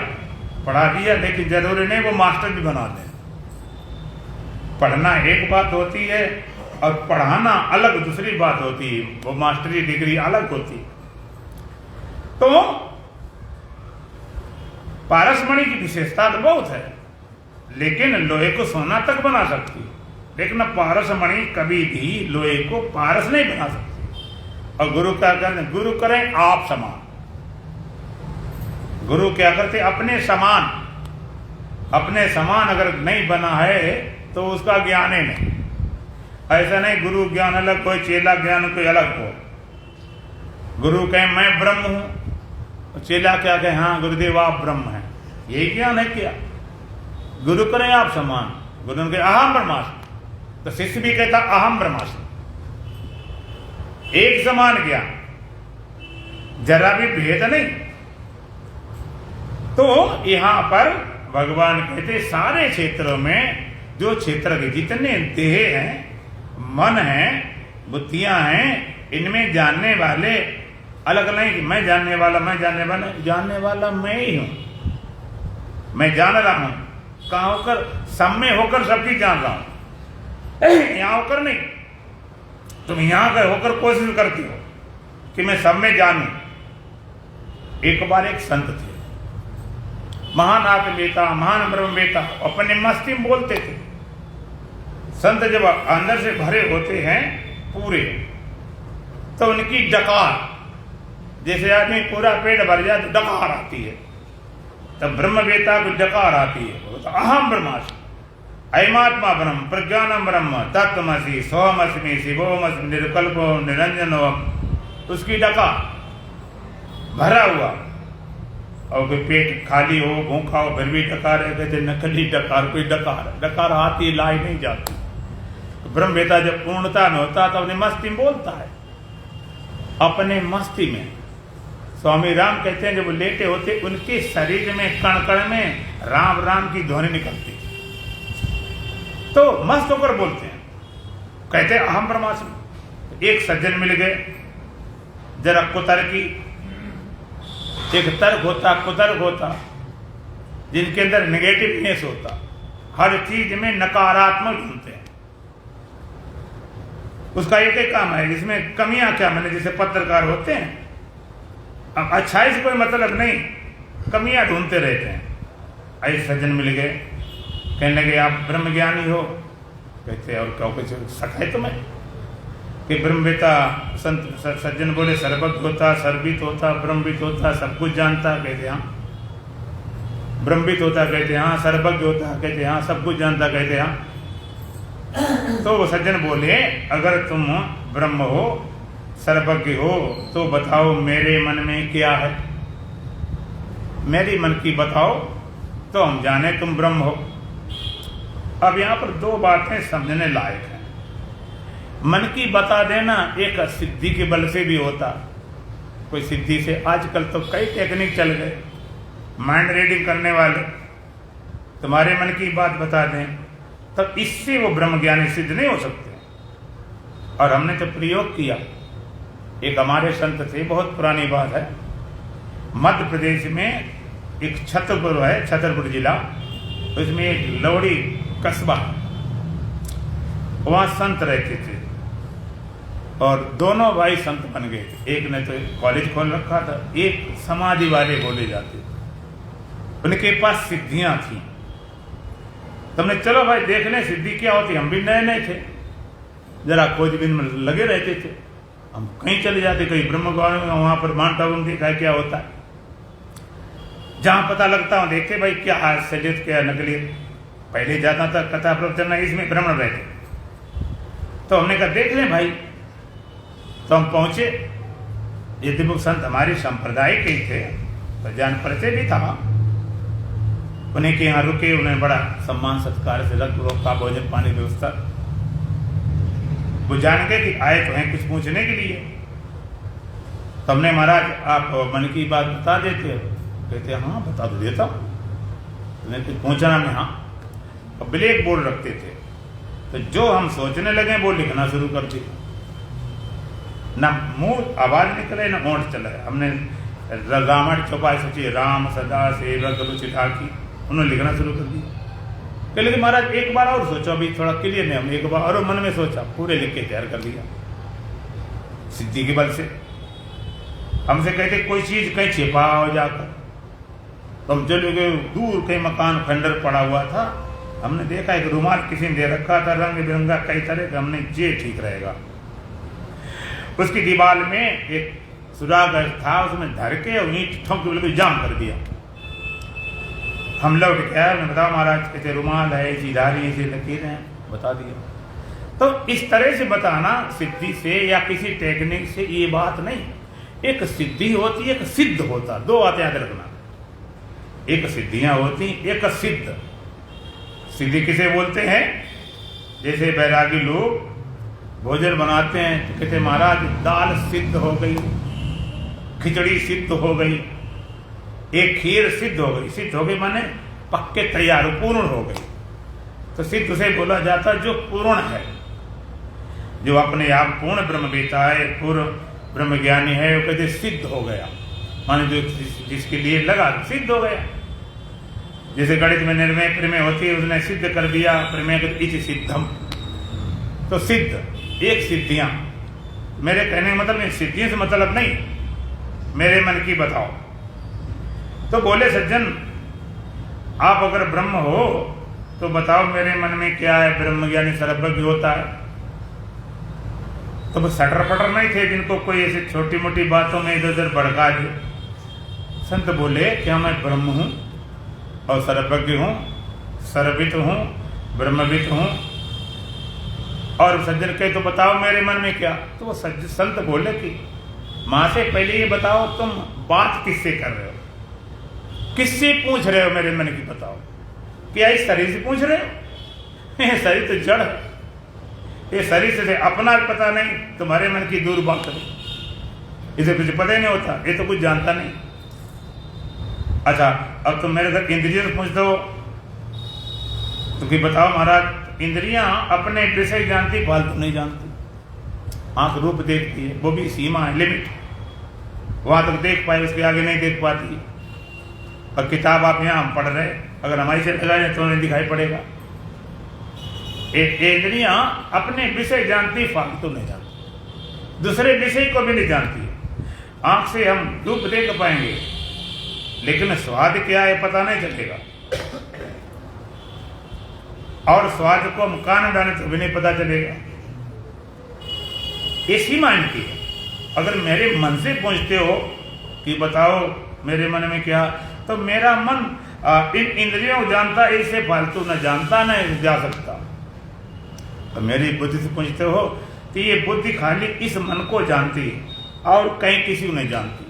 पढ़ा दिया, लेकिन जरूरी नहीं वो मास्टर भी बना दे। पढ़ना एक बात होती है और पढ़ाना अलग दूसरी बात होती है, वो मास्टरी डिग्री अलग होती है। तो पारसमणि की विशेषता तो बहुत है, लेकिन लोहे को सोना तक बना सकती है, लेकिन पारसमणि कभी भी लोहे को पारस नहीं बना सकती। और गुरु क्या करते? गुरु करें आप समान। गुरु क्या करते? अपने समान। अपने समान अगर नहीं बना है तो उसका ज्ञान ही नहीं। ऐसा नहीं गुरु ज्ञान अलग, कोई चेला ज्ञान कोई अलग हो। गुरु कहे मैं ब्रह्म हूं, चेला क्या कहे हाँ गुरुदेव आप ब्रह्म हैं, यही ज्ञान है क्या? गुरु करें आप समान। गुरु ने कहा अहम ब्रह्मास्मि, तो शिष्य भी कहता अहम ब्रह्मास्मि। एक समान ज्ञान, जरा भी भेद नहीं। तो यहां पर भगवान कहते सारे क्षेत्रों में, जो क्षेत्र के जितने देह हैं, मन है, बुद्धियां हैं, इनमें जानने वाले अलग नहीं कि मैं जानने वाला, मैं जानने वाला मैं ही हूं। मैं जान रहा हूं कहां होकर, सब में होकर सबकी जान रहा हूं, यहां होकर नहीं। तुम यहां गए होकर कोशिश करती हो कि मैं सब में जानूं। एक बार एक संत थे, महान आत्मवेता, महान ब्रह्मवेता, अपने मस्ती में बोलते थे। संत जब अंदर से भरे होते हैं पूरे, तो उनकी डकार, जैसे आदमी पूरा पेट भर जाए तो डकार आती है, तब ब्रह्मवेता को डकार आती है, वो तो अहम ब्रह्मास्मि, अयमात्मा ब्रह्म, प्रज्ञानम ब्रह्म, तत्त्वमसि, सोमस्मि, शिवोमस्मि, निर्कल्पो निरंजनोम, उसकी डकार भरा हुआ। और कोई पेट खाली हो, भूखा हो, फिर भी डकार है, कहते नकली डकार, कोई डकार आती लाई नहीं जाती। तो ब्रह्मवेता जब पूर्णता में होता है तो अपनी मस्ती में बोलता है, अपने मस्ती में। स्वामी राम कहते हैं जब वो लेटे होते उनके शरीर में कण कण में राम राम की ध्वनि निकलती, तो मस्त होकर बोलते हैं, कहते हैं अहम ब्रह्मास्मि। एक सज्जन मिल गए, जरा कुतर्की, एक तर्क होता, कुतर्क होता, जिनके अंदर नेगेटिवनेस होता, हर चीज में नकारात्मक ढूंढते हैं। उसका एक ही काम है, इसमें कमियां क्या, मैंने जैसे पत्रकार होते हैं, अब अच्छाई से कोई मतलब नहीं, कमियां ढूंढते रहते हैं। ऐसे सज्जन मिल गए, कहने लगे आप ब्रह्मज्ञानी हो। कहते और क्या कुछ शक है तुम्हें कि ब्रह्मवेता संत सज्जन बोले सर्वज्ञ होता, सर्वित होता, ब्रह्मवित होता, सब कुछ जानता। कहते हाँ। ब्रह्मवित होता, कहते हाँ। सर्वज्ञ होता, कहते हाँ। सब कुछ जानता, कहते हाँ। तो वो सज्जन बोले अगर तुम ब्रह्म हो, सर्वज्ञ हो, तो बताओ मेरे मन में क्या है, मेरी मन की बताओ तो हम जाने तुम ब्रह्म हो। अब यहां पर दो बातें समझने लायक हैं। मन की बता देना एक सिद्धि के बल से भी होता, कोई सिद्धि से, आजकल तो कई टेक्निक चल गए, माइंड रीडिंग करने वाले तुम्हारे मन की बात बता दें, तब इससे वो ब्रह्मज्ञानी सिद्ध नहीं हो सकते। और हमने तो प्रयोग किया, एक हमारे संत थे, बहुत पुरानी बात है, मध्य प्रदेश में एक छतरपुर है, छतरपुर जिला, उसमें एक लौड़ी कस्बा, वहां संत रहते थे और दोनों भाई संत बन गए थे। एक ने तो कॉलेज खोल रखा था, एक समाधि वाले बोले जाते, उनके पास सिद्धियां थी। तुमने चलो भाई देखने सिद्धि क्या होती, हम भी नए नए थे, जरा खोजबीन में लगे रहते थे। हम कहीं चले जाते, कहीं ब्रह्म गाँव में, वहां पर माउंट आबू देखा क्या होता है, जहां पता लगता हूं देखते भाई क्या आश्चर्य, क्या नकली। पहले जाता था कथा प्रवचन, इसमें ब्राह्मण रहते, तो हमने कहा देख लें भाई। तो हम पहुंचे, ये दिव्य संत हमारे संप्रदाय के थे, तो जान परिचय भी था। उन्हें के यहाँ रुके, उन्हें बड़ा सम्मान सत्कार से रखा, भोजन पानी व्यवस्था। वो जान गए कि आए तो हैं कुछ पूछने के लिए। तो हमने महाराज आप मन की बात बता देते हो? कहते हाँ बता तो देता हूँ। तुम्हें कुछ पूछना में? हाँ। और ब्लैक बोर्ड रखते थे, तो जो हम सोचने लगे वो लिखना शुरू कर दिया, ना मुंह आवाज निकले ना होंठ चले। हमने रामायण चौपाई सोची, राम सदा सेवक रुचि ढाकी, उन्होंने लिखना शुरू कर दिया। कह लेकिन महाराज एक बार और सोचो, अभी थोड़ा क्लियर नहीं। हम एक बार और मन में सोचा, पूरे लिख के तैयार कर दिया सिद्धि के बल से। हमसे कहते कोई चीज कहीं छिपा हो जाकर, तो हम चले गए दूर, कहीं मकान खंडर पड़ा हुआ था, हमने देखा एक रुमाल किसी ने दे रखा था रंग बिरंगा कई तरह का, हमने ये ठीक रहेगा। उसकी दीवार में एक सुराग था, उसमें धर के और ईंट ठोक के बिल्कुल जाम कर दिया। हम लौट के आए, उन्होंने बताया महाराज कहते रुमाल है, ऐसी धारी, ऐसी लकीरें हैं, बता दिया। तो इस तरह से बताना सिद्धि से या किसी टेक्निक से ये बात नहीं। एक सिद्धि होती है, एक सिद्ध होता, दो बातें याद रखना। एक सिद्धियां होती, एक सिद्ध। सिद्धि किसे बोलते हैं? जैसे बैरागी लोग भोजन बनाते हैं तो कहते महाराज दाल सिद्ध हो गई, खिचड़ी सिद्ध हो गई, एक खीर सिद्ध हो गई। सिद्ध हो गई माने पक्के तैयार, पूर्ण हो गई। तो सिद्ध उसे बोला जाता जो पूर्ण है, जो अपने आप पूर्ण ब्रह्मवेता है, पूर्ण ब्रह्मज्ञानी है, वो कहते सिद्ध हो गया। माने जो जिसके लिए लगा सिद्ध हो गया। जैसे गणित में निर्णय प्रमेय होती है, उसने सिद्ध कर दिया प्रमेय इति सिद्धम। तो सिद्ध एक सिद्धियां, मेरे कहने का मतलब नहीं, सिद्धियों से मतलब नहीं, मेरे मन की बताओ। तो बोले सज्जन आप अगर ब्रह्म हो तो बताओ मेरे मन में क्या है। ब्रह्मज्ञानी सर्वज्ञ होता है। तो वो सटर पटर नहीं थे जिनको कोई ऐसी छोटी मोटी बातों में इधर उधर भड़का दे। संत बोले क्या मैं ब्रह्म हूं? और सर्वज्ञ हूँ, सर्ववित हूँ, ब्रह्मविद हूँ। और सज्जन कहे तो बताओ मेरे मन में क्या। तो वो संत बोले कि माँ से पहले ये बताओ तुम बात किससे कर रहे हो, किससे पूछ रहे हो मेरे मन की बताओ। क्या इस शरीर से पूछ रहे हो? ये शरीर तो जड़ है, ये शरीर से अपना पता नहीं, तुम्हारे मन की दूर बात है, इसे कुछ पता ही नहीं होता, ये तो कुछ जानता नहीं। अच्छा, अब तुम मेरे घर इंद्रियों से पूछते हो तो कि बताओ महाराज, इंद्रियां अपने विषय जानती, फालतू नहीं जानती। आंख रूप देखती है, वो भी सीमा है, लिमिट, वहां तक देख पाए, उसके आगे नहीं देख पाती। और किताब आप यहाँ हम पढ़ रहे, अगर हमारी से लगाए तो नहीं दिखाई पड़ेगा। इंद्रियां अपने विषय जानती, फालतू नहीं जानती, दूसरे विषय को भी नहीं जानती। आंख से हम रूप देख पाएंगे, लेकिन स्वाद क्या है पता नहीं चलेगा, और स्वाद को हम कान डाले तो भी नहीं पता चलेगा। ये सीमा इनकी है। अगर मेरे मन से पूछते हो कि बताओ मेरे मन में क्या, तो मेरा मन इन इंद्रियों को जानता, इससे फालतू न जानता न जा सकता। तो मेरी बुद्धि से पूछते हो कि ये बुद्धि खाली इस मन को जानती है और कहीं किसी को नहीं जानती।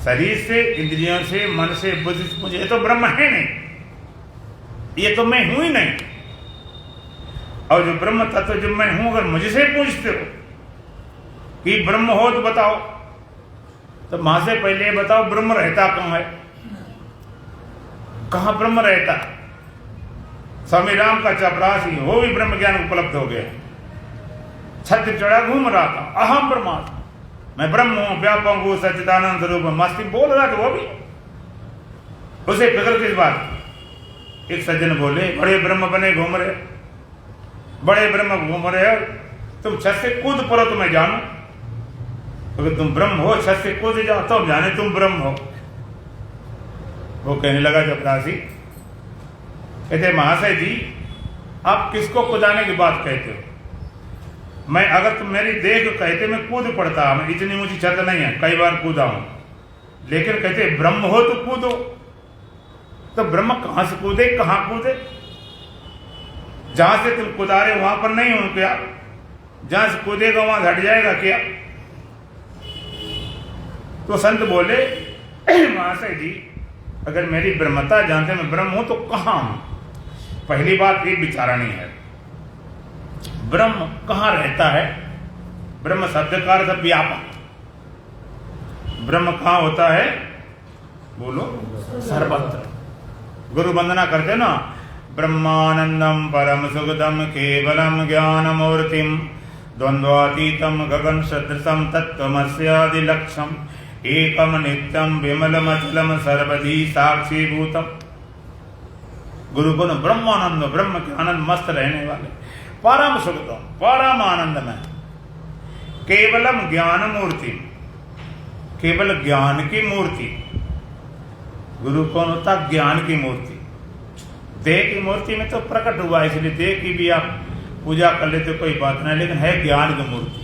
शरीर से, इंद्रियों से, मन से, बुद्धि से पूछे, ये तो ब्रह्म है नहीं, ये तो मैं हूं ही नहीं। और जो ब्रह्म तत्व जो मैं हूं, अगर मुझसे पूछते हो कि ब्रह्म हो तो बताओ, तो मां से पहले बताओ ब्रह्म रहता कहां है, कहां ब्रह्म रहता। स्वामी राम का चपरासी वो भी ब्रह्म ज्ञान उपलब्ध हो गया, छत्र चढ़ा घूम रहा था, अहम ब्रह्मास्मि, मैं ब्रह्म हूं, व्यापक हूं, सच्चिदानंद स्वरूप मस्ती बोल रहा था वो भी। उसे फिक्र किस बात की। एक सज्जन बोले, बड़े ब्रह्म बने घूम रहे, बड़े ब्रह्म घूम रहे हो, तुम छत से कूद पड़ो तो मैं जानू, अगर तुम ब्रह्म हो छत से कूद जाओ तो हम जाने तुम ब्रह्म हो। वो कहने लगा चपरासी, कहते महाशय जी आप किसको कुदाने की बात कहते हो। मैं, अगर तुम मेरी देख कहते मैं कूद पड़ता, मैं इतनी ऊंची छत नहीं है, कई बार कूदा हूं, लेकिन कहते ब्रह्म हो तो कूदो। तो ब्रह्म कहां से कूदे, कहां कूदे? जहां से तुम कूदा रहे वहां पर नहीं हो क्या? जहां से कूदेगा वहां हट जाएगा क्या? तो संत बोले, महाशय जी अगर मेरी ब्रह्मता जानते मैं ब्रह्म हूं तो कहां हूं? पहली बात ये विचारणी है, ब्रह्म कहां रहता है? ब्रह्म शब्द का अर्थ व्यापक। ब्रह्म कहां होता है? बोलो, सर्वत्र। गुरु वंदना करते ना, ब्रह्मानंदम परम सुखदम केवलम ज्ञानमूर्तिम द्वंद्वातीतम गगन सदृशम तत्त्वमस्यादि लक्ष्यम एकम नित्यम विमलमचलम सर्वधी साक्षीभूतम। गुरु को ब्रह्मानंद, ब्रह्म के आनंद मस्त रहने वाले, परम सुखदम, परम आनंद में, केवलम ज्ञान मूर्ति, केवल ज्ञान की मूर्ति। गुरु कौन होता? ज्ञान की मूर्ति। देह की मूर्ति में तो प्रकट हुआ, इसलिए देह की भी आप पूजा कर लेते कोई बात नहीं, लेकिन है ज्ञान की मूर्ति।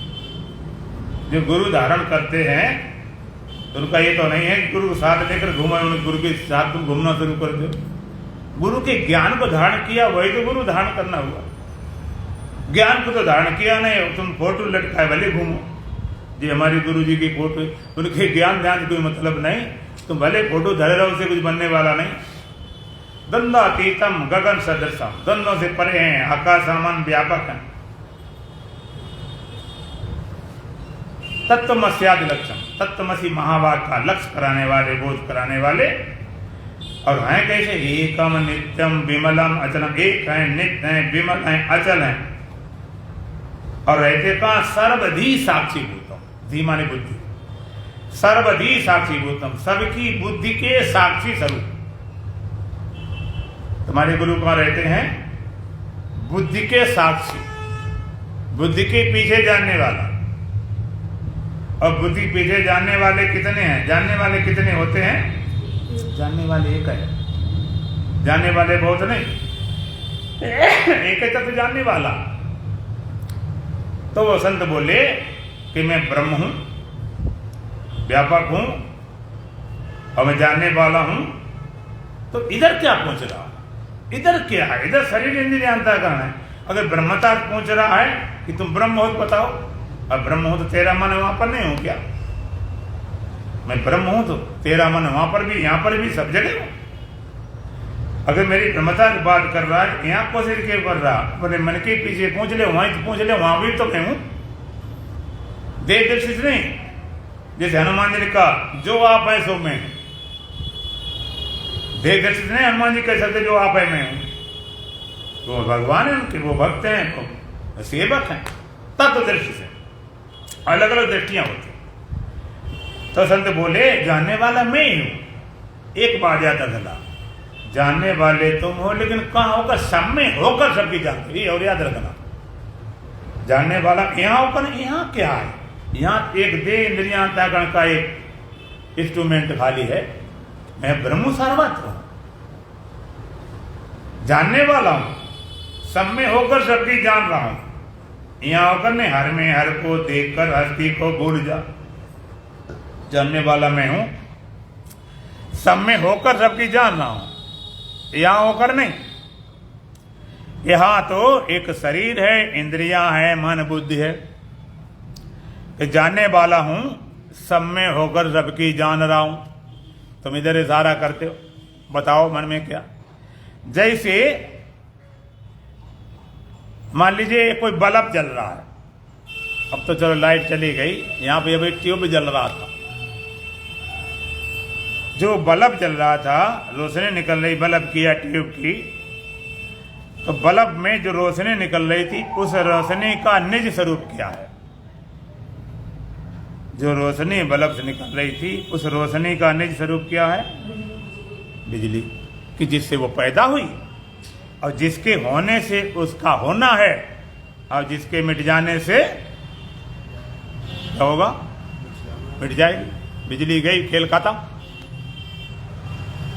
जो गुरु धारण करते हैं उनका ये तो नहीं है कि गुरु को साथ लेकर घूमा, गुरु के साथ तुम घूमना शुरू कर दो। गुरु के ज्ञान को धारण किया, वही तो गुरु धारण करना हुआ। ज्ञान को तो धारण किया नहीं, तुम फोटो लटकाए भले घूमो, जी हमारे गुरु जी की फोटो, उनके ज्ञान ध्यान कोई मतलब नहीं, तुम भले फोटो धरे रहो, उससे कुछ बनने वाला नहीं। द्वंद्वातीतम गगन सदृशम, द्वंद्वों से परे हैं, आकाश समान व्यापक है। तत्त्वमस्यादि लक्ष्यम, तत्त्वमसि महावाक्य का लक्ष्य कराने वाले, बोध कराने वाले। और हैं कैसे? एकम नित्यम विमलम अचलम, एक है, नित्य है, विमल है, अचल है। और रहते कहां? सर्वधी साक्षीभूतम, धी माने बुद्धि, सर्वधी साक्षीभूतम, सबकी बुद्धि के साक्षी स्वरूप। तुम्हारे गुरु कहां रहते हैं? बुद्धि के साक्षी, बुद्धि के पीछे जानने वाला। और बुद्धि पीछे जानने वाले कितने हैं? जानने वाले कितने होते हैं? जानने वाले एक है, जानने वाले बहुत नहीं, एक है तो जानने वाला। तो वो संत बोले कि मैं ब्रह्म हूं, व्यापक हूं, और मैं जानने वाला हूं। तो इधर क्या पूछ रहा है? इधर क्या है? इधर शरीर इंद्रिय अंतःकरण है। अगर ब्रह्मता पूछ रहा है कि तुम ब्रह्म हो तो बताओ, अब ब्रह्म हो तो तेरा मन वहां पर नहीं हो क्या? मैं ब्रह्म हूं तो तेरा मन वहां पर भी, यहां पर भी, सब जगह हूं। अगर मेरी ब्रह्मता की बात कर रहा है, यहां कोशिश क्यों कर रहा? अपने मन के पीछे पूछ ले, वहीं तो पूछ ले, वहां भी तो मैं हूं। देह दृष्टि से नहीं, जैसे हनुमान जी ने कहा जो आप है सो मैं हूं। देह दृष्टि से नहीं हनुमान जी कह सकते जो आप है मैं हूं। वो भगवान है, उनके वो भक्त हैं, वो सेवक हैं। तत्व दृष्टि से अलग अलग दृष्टियां होती। तो संत बोले जानने वाला मैं ही हूं। एक बात याद रखना, जानने वाले तुम हो, लेकिन कहां होकर? सब में होकर सबकी जानते। ये और याद रखना, जानने वाला यहां होकर। यहां क्या है? यहां एक देह इंद्रियां अंतःकरण का एक इंस्ट्रूमेंट खाली है। मैं ब्रह्म सर्वत्र हूं, जानने वाला हूं, सब में होकर सबकी जान रहा हूं। यहां होकर नहीं, हर में हर को देखकर हस्ती को भूल जा। जानने वाला मैं हूं, सब में होकर सबकी जान रहा हूं, यहां होकर नहीं। यहां तो एक शरीर है, इंद्रियां है, मन बुद्धि है। जानने वाला हूं, सब में होकर सबकी जान रहा हूं। तुम इधर इशारा करते हो, बताओ मन में क्या? जैसे मान लीजिए कोई बल्ब जल रहा है, अब तो चलो लाइट चली गई, यहां पे अभी ट्यूब जल रहा था। जो बल्ब जल रहा था, रोशनी निकल रही बल्ब की या ट्यूब की, तो बल्ब में जो रोशनी निकल रही थी, उस रोशनी का निज स्वरूप क्या है? जो रोशनी बल्ब से निकल रही थी, उस रोशनी का निज स्वरूप क्या है? बिजली, कि जिससे वो पैदा हुई, और जिसके होने से उसका होना है, और जिसके मिट जाने से क्या होगा? मिट जाएगी। बिजली गई, खेल खत्म।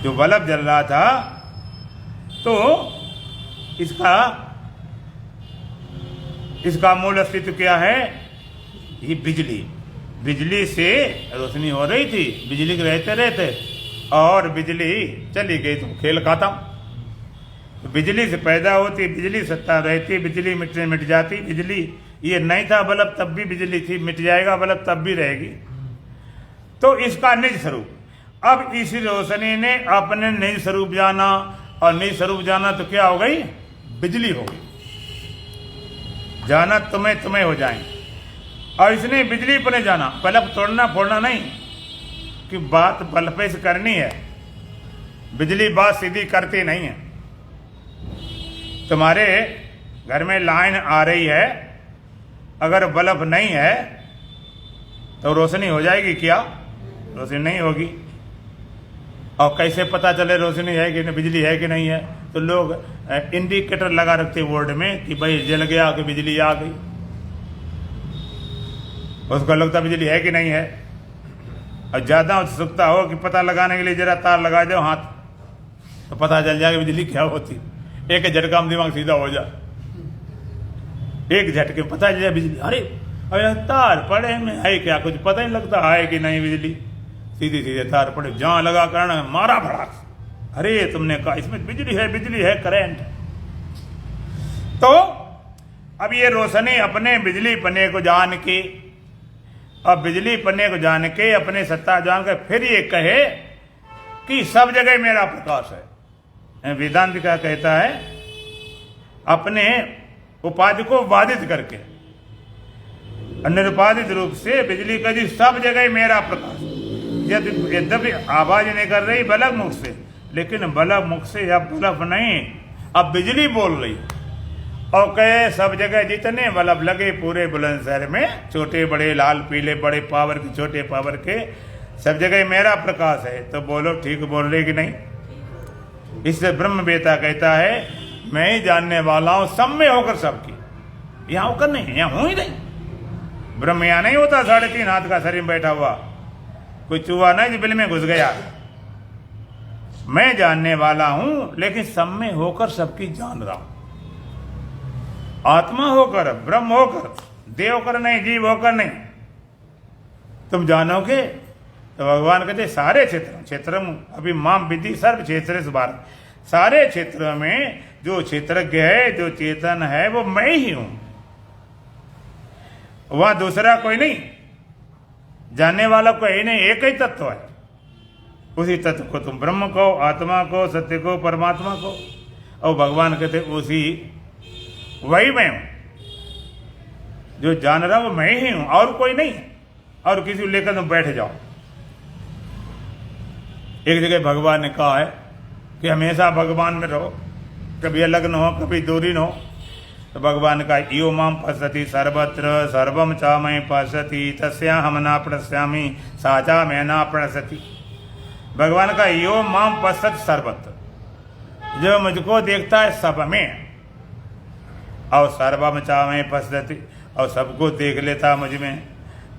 जो बल्ब जल रहा था, तो इसका मूल अस्तित्व क्या है? ये बिजली। बिजली से रोशनी हो रही थी, बिजली के रहते रहते, और बिजली चली गई तो खेल खत्म। बिजली से पैदा होती, बिजली सत्ता रहती, बिजली मिटने मिट जाती। बिजली ये नहीं था बल्ब तब भी बिजली थी, मिट जाएगा बल्ब तब भी रहेगी। तो इसका निज स्वरूप, अब इसी रोशनी ने अपने निज स्वरूप जाना, और निज स्वरूप जाना तो क्या हो गई? बिजली हो गई। जाना तुम्हें हो जाए, और इसने बिजली पर नहीं जाना। बल्ब तोड़ना फोड़ना नहीं, कि बात बल्ब पे से करनी है। बिजली बात सीधी करती नहीं है। तुम्हारे घर में लाइन आ रही है, अगर बल्ब नहीं है तो रोशनी हो जाएगी क्या? रोशनी नहीं होगी। और कैसे पता चले रोशनी है कि नहीं, बिजली है कि नहीं है? तो लोग इंडिकेटर लगा रखते बोर्ड में कि भाई जल गया कि बिजली आ गई। उसको लगता बिजली है कि नहीं है। और ज्यादा उत्सुकता हो कि पता लगाने के लिए जरा तार लगा दो हाथ, तो पता चल जाएगा बिजली क्या होती। एक झटका में दिमाग सीधा हो जाए, एक झटके पता चल जाए बिजली। अरे तार पड़े में है क्या? कुछ पता ही लगता है कि नहीं बिजली। सीधे सीधे तार पड़े, जहां लगा करना मारा भड़ाक। अरे तुमने कहा इसमें बिजली है, करंट। तो अब ये रोशनी अपने बिजली पने को जान के, अब बिजली पने को जान के, अपने सत्ता जान के, फिर ये कहे कि सब जगह मेरा प्रकाश है। वेदांत क्या कहता है? अपने उपाधि को बाधित करके, निरुपाधित रूप से बिजली का जी सब जगह मेरा प्रकाश। यद्यपि आवाज नहीं कर रही बल्ब मुख से, लेकिन बल्ब मुख से अब बल्ब नहीं, अब बिजली बोल रही। और कहे सब जगह जितने बल्ब लगे पूरे बुलंदशहर में, छोटे बड़े, लाल पीले, बड़े पावर के, छोटे पावर के, सब जगह मेरा प्रकाश है। तो बोलो ठीक बोल रहे कि नहीं? इससे ब्रह्मवेता कहता है मैं ही जानने वाला हूं, सब में होकर सबकी। यहां होकर नहीं, यहां हूं ही नहीं। ब्रह्म यहां नहीं होता 3.5 हाथ का शरीर में बैठा हुआ, कोई चूहा नहीं जो बिल में घुस गया। मैं जानने वाला हूं, लेकिन सब में होकर सबकी जान रहा हूं। आत्मा होकर, ब्रह्म होकर, देव होकर नहीं, जीव होकर नहीं। तुम जानोगे तो भगवान कहते सारे क्षेत्र अभी माम विधि सर्व क्षेत्र भारत, सारे क्षेत्रों में जो क्षेत्रज्ञ है, जो चेतन है, वो मैं ही हूं, वहां दूसरा कोई नहीं, जानने वाला कोई नहीं, एक ही तत्व है। उसी तत्व को तुम ब्रह्म को, आत्मा को, सत्य को, परमात्मा को, और भगवान कहते उसी वही मैं हूं, जो जान रहा वो मैं ही हूं, और कोई नहीं है, और किसी को लेकर तुम बैठ जाओ। एक जगह भगवान ने कहा है कि हमेशा भगवान में रहो, कभी अलग न हो, कभी दूरी न हो। तो भगवान का यो माम पश्यति सर्वत्र सर्वम च मयि पश्यति तस्याहं न प्रणश्यामि सा च मैं न प्रणश्यति। भगवान का यो माम पश्यति सर्वत्र, जो मुझको देखता है सब में, और सर्वम च मयि पश्यति, और सबको देख लेता मुझ में।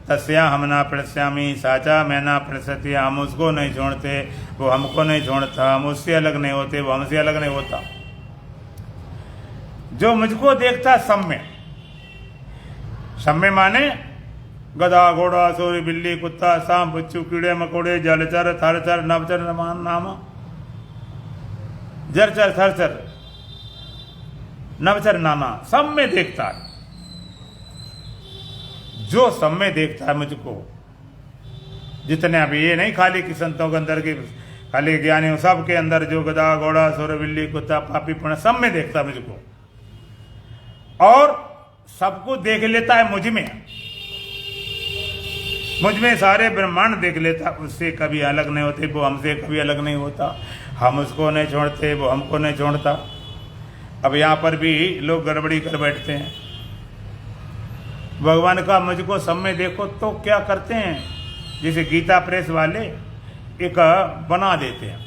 तस्याहं न प्रणश्यामि सा च मैं न प्रणश्यति, हम उसको नहीं छोड़ते, वो हमको नहीं छोड़ता, हम उससे अलग नहीं होते, वो हमसे अलग नहीं होता। जो मुझको देखता सब में माने गधा घोड़ा सूर्य बिल्ली कुत्ता सांप बच्चू कीड़े मकोड़े जलचर थरचर नवचर नाम जरचर थरचर नवचर नाना, सब में देखता है। जो सब में देखता है मुझको, जितने अभी ये नहीं खाली कि संतों के अंदर की खाली ज्ञानी, सब के अंदर जो गधा घोड़ा सूर्य बिल्ली कुत्ता पापी पुण्य सब में देखता है मुझको, और सबको देख लेता है मुझ में सारे ब्रह्मांड देख लेता, उससे कभी अलग नहीं होते, वो हमसे कभी अलग नहीं होता, हम उसको नहीं छोड़ते, वो हमको नहीं छोड़ता। अब यहाँ पर भी लोग गड़बड़ी कर बैठते हैं। भगवान का मुझको सब में देखो तो क्या करते हैं, जैसे गीता प्रेस वाले एक बना देते हैं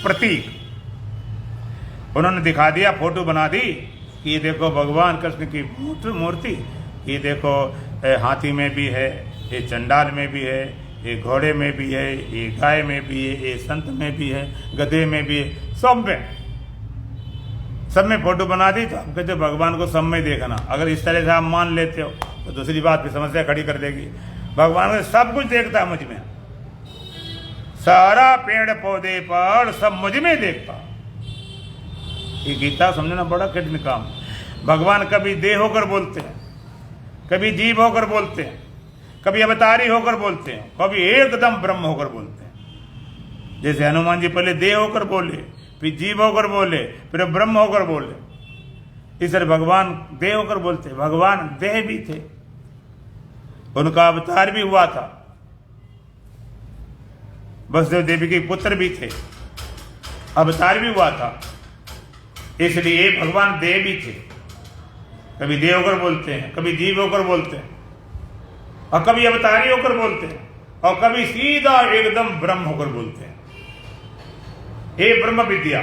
प्रतीक, उन्होंने दिखा दिया, फोटो बना दी कि ये देखो भगवान कृष्ण की मूर्ति, ये देखो हाथी में भी है, ये चंडाल में भी है, ये घोड़े में भी है, ये गाय में भी है, ये संत में भी है, गधे में भी है, सब में फोटो बना दी। तो आप कहते भगवान को सब में देखना। अगर इस तरह से आप मान लेते हो तो दूसरी बात भी समस्या खड़ी कर देगी। भगवान को सब कुछ देखता है मुझ में, सारा पेड़ पौधे पर सब मुझ में देखता। ये गीता समझना बड़ा कठिन काम। भगवान कभी देह होकर बोलते हैं, कभी जीव होकर बोलते हैं, कभी अवतारी होकर बोलते हैं, कभी एकदम ब्रह्म होकर बोलते हैं। जैसे हनुमान जी पहले देह होकर बोले, फिर जीव होकर बोले, फिर ब्रह्म होकर बोले। इस तरह भगवान देह होकर बोलते। भगवान देह भी थे, उनका अवतार भी हुआ था, वसुदेव देवी के पुत्र भी थे, अवतार भी हुआ था, इसलिए भगवान देव भी थे। कभी देव होकर बोलते हैं, कभी जीव होकर बोलते हैं, और कभी अवतारी होकर बोलते हैं, और कभी सीधा एकदम ब्रह्म होकर बोलते हैं। हे ब्रह्म विद्या।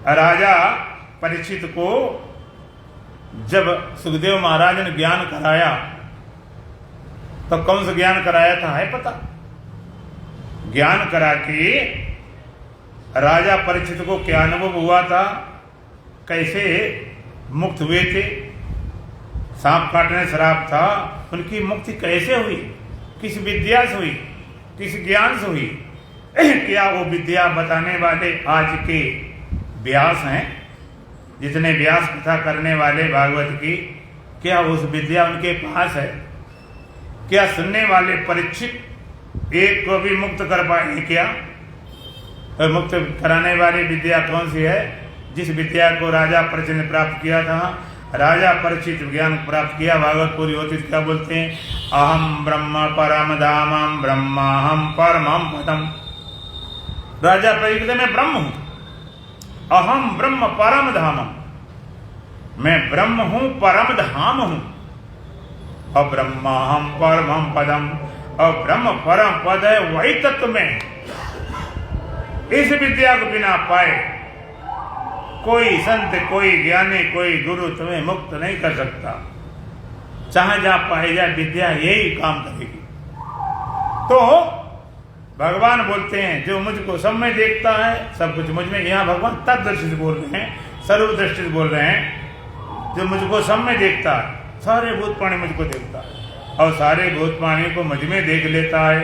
राजा परीक्षित को जब सुखदेव महाराज ने ज्ञान कराया तो कौन सा ज्ञान कराया था है पता? ज्ञान करा के राजा परीक्षित को क्या अनुभव हुआ था, कैसे मुक्त हुए थे, सांप काटने श्राप था, उनकी मुक्ति कैसे हुई, किस विद्या से हुई, किस ज्ञान से हुई। क्या वो विद्या बताने वाले आज के व्यास हैं, जितने व्यास कथा करने वाले भागवत की, क्या उस विद्या उनके पास है? क्या सुनने वाले परीक्षित एक को भी मुक्त कर पाएंगे क्या? तो मुक्त कराने वाली विद्या कौन सी है? जिस विद्या को राजा परीक्षित ने प्राप्त किया था। राजा परीक्षित ज्ञान प्राप्त किया, भागवत पूरी होती क्या बोलते हैं? अहम ब्रह्म परम धामम ब्रह्माहम परमम पदम। राजा परीक्षित मैं ब्रह्म हूं, अहम ब्रह्म परम धामम, मैं ब्रह्म हूं, परम धाम हूं, और ब्रह्माहम परमम पदम, और ब्रह्म परम पद है वही तत्व में। इस विद्या को बिना पाए कोई संत, कोई ज्ञानी, कोई गुरु तुम्हें मुक्त नहीं कर सकता। चाहे जहां पाए जाए विद्या यही काम करेगी। तो भगवान बोलते हैं जो मुझको सब में देखता है, सब कुछ मुझ में। यहाँ भगवान तत्दृष्टि से बोल रहे हैं, सर्वदृष्टि से बोल रहे हैं। जो मुझको सब में देखता है, सारे भूत प्राणी मुझको देखता है, और सारे भूत प्राणी को मुझ में देख लेता है,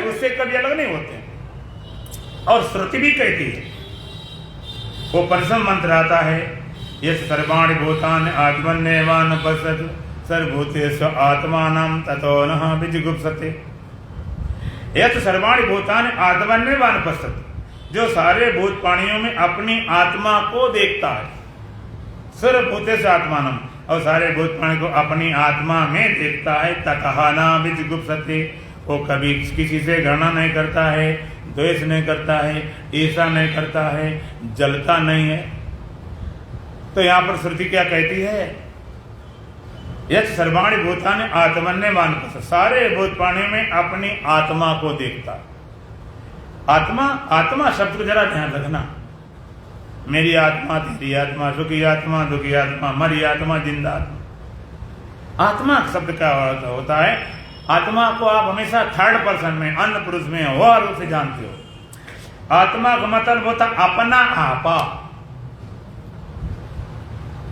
उससे कभी अलग नहीं होते। और श्रुति भी कहती है, वो परिश्रम मंत्र आता है, यस सर्वाणि भूतानि आत्मन्येवानुपश्यति सर्वभूतेषु आत्मानं ततो नः विजुगुप्सते। यस सर्वाणि भूतानि आत्मन्येवानुपश्यति, जो सारे भूत प्राणियों में अपनी आत्मा को देखता है, सर्वभूतेषु आत्मानं, और सारे भूत प्राणी को अपनी आत्मा में देखता है, ततः न विजुगुप्सते, वो कभी किसी से घृणा नहीं करता है, द्वेष नहीं करता है, ईर्ष्या नहीं करता है, जलता नहीं है। तो यहाँ पर श्रुति क्या कहती है, यत् सर्वाणि भूतानि आत्मन्येवानुपश्यति, सारे भूत प्राणी में अपनी आत्मा को देखता है। आत्मा, आत्मा शब्द को जरा ध्यान रखना, मेरी आत्मा, तेरी आत्मा, सुखी आत्मा, दुखी आत्मा, मरी आत्मा, जिंदा आत्मा। आत्मा शब्द क्या होता है, आत्मा को आप हमेशा थर्ड पर्सन में, अन्य पुरुष में हो रूप से जानते हो। आत्मा का मतलब होता अपना आपा,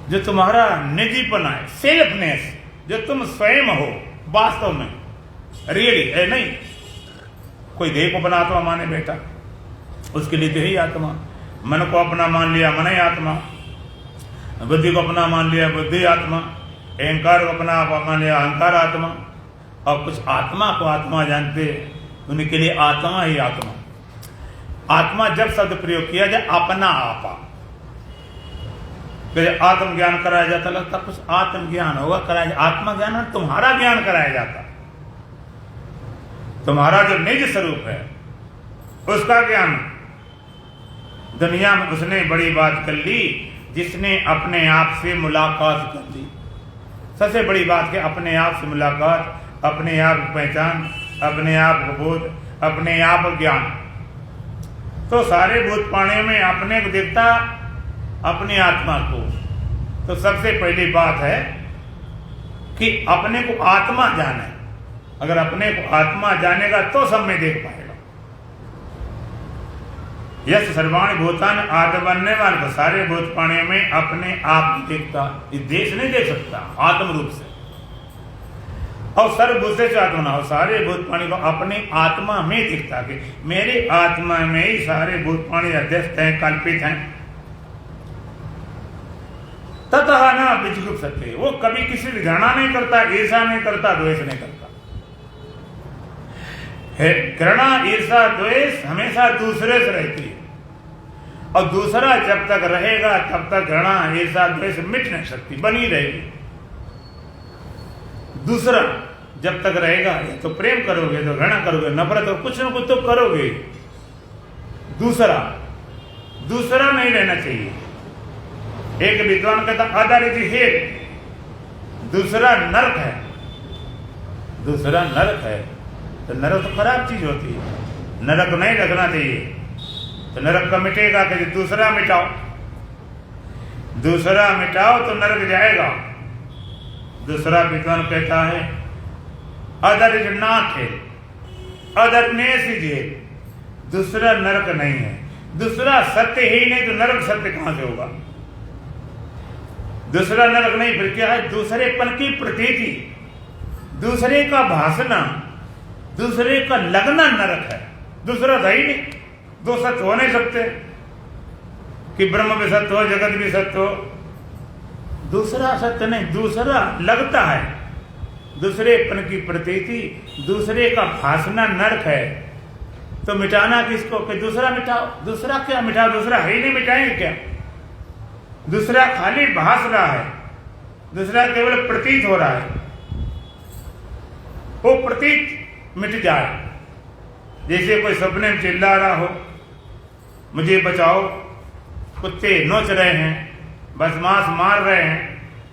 जो तुम्हारा निजीपन है, सेल्फनेस, जो तुम स्वयं हो वास्तव में, रियली है नहीं। कोई देह को अपना आत्मा माने बैठा, उसके लिए देह ही आत्मा। मन को अपना मान लिया, मन ही आत्मा। बुद्धि को अपना मान लिया, बुद्धि आत्मा। अहंकार को अपना मान लिया, अहंकार आत्मा। और कुछ आत्मा को आत्मा जानते, उनके लिए आत्मा ही आत्मा। आत्मा जब शब्द प्रयोग किया जाए, अपना आपा, फिर आत्मज्ञान कराया जाता, लगता कुछ आत्मज्ञान होगा, कराया। आत्मज्ञान तुम्हारा ज्ञान कराया जाता, तुम्हारा जो निज स्वरूप है उसका ज्ञान। दुनिया में उसने बड़ी बात कर ली जिसने अपने आप से मुलाकात कर ली। सबसे बड़ी बात है अपने आप से मुलाकात, अपने आप की पहचान, अपने आप को बोध, अपने आप ज्ञान। तो सारे भूत प्राणियों में अपने को देखता, अपनी आत्मा को। तो सबसे पहली बात है कि अपने को आत्मा जाने। अगर अपने को आत्मा जानेगा तो सब में देख पाएगा। यस सर्वाणि भूतानि आत्मन्येवानुपश्यति, सारे भूत प्राणियों में अपने आप देखता, इस देश नहीं देख सकता आत्म रूप से। और सर्वभूतेषु आत्मना, और सारे भूत प्राणी को अपनी आत्मा में दिखता कि मेरी आत्मा में ही सारे भूत प्राणी अध्यस्त हैं, कल्पित हैं। ततः न विजुगुप्सते, वो कभी किसी की घृणा नहीं करता, ईर्ष्या नहीं करता, द्वेष नहीं करता। घृणा, ईर्ष्या, द्वेष हमेशा दूसरे से रहती है, और दूसरा जब तक रहेगा तब तक घृणा, ईर्ष्या, द्वेष मिट नहीं सकती, बनी रहेगी। दूसरा जब तक रहेगा, या तो प्रेम करोगे, तो घृणा करोगे, नफरत और कुछ न कुछ तो करोगे। दूसरा नहीं रहना चाहिए। एक विद्वान कहता अदर इज हेट, दूसरा नरक है। दूसरा नरक है, तो नरक तो खराब चीज होती है, नरक नहीं रखना चाहिए। तो नरक का मिटेगा कि दूसरा मिटाओ, दूसरा मिटाओ तो नरक जाएगा। दूसरा विद्वान कहता है अदर इज नॉट है, अदरनेस इज है, दूसरा नरक नहीं है। दूसरा सत्य ही नहीं तो नरक सत्य कहां से होगा? दूसरा नरक नहीं, फिर क्या है? दूसरेपन की प्रतीति, दूसरे का भाषना, दूसरे का लगना नरक है। दूसरा था ही नहीं, दो सत्य हो नहीं सकते कि ब्रह्म भी सत्य हो, जगत भी सत्य हो। दूसरा सत्य नहीं, दूसरा लगता है, दूसरेपन की प्रतीति, दूसरे का भाषना नरक है। तो मिटाना किसको? कि दूसरा मिटाओ। दूसरा क्या मिटाओ? दूसरा है ही नहीं, मिटाएंगे क्या? दूसरा खाली भास रहा है, दूसरा केवल प्रतीत हो रहा है। वो प्रतीत मिट जाए। जैसे कोई सपने में चिल्ला रहा हो, मुझे बचाओ, कुत्ते नोच रहे हैं, बदमाश मार रहे हैं,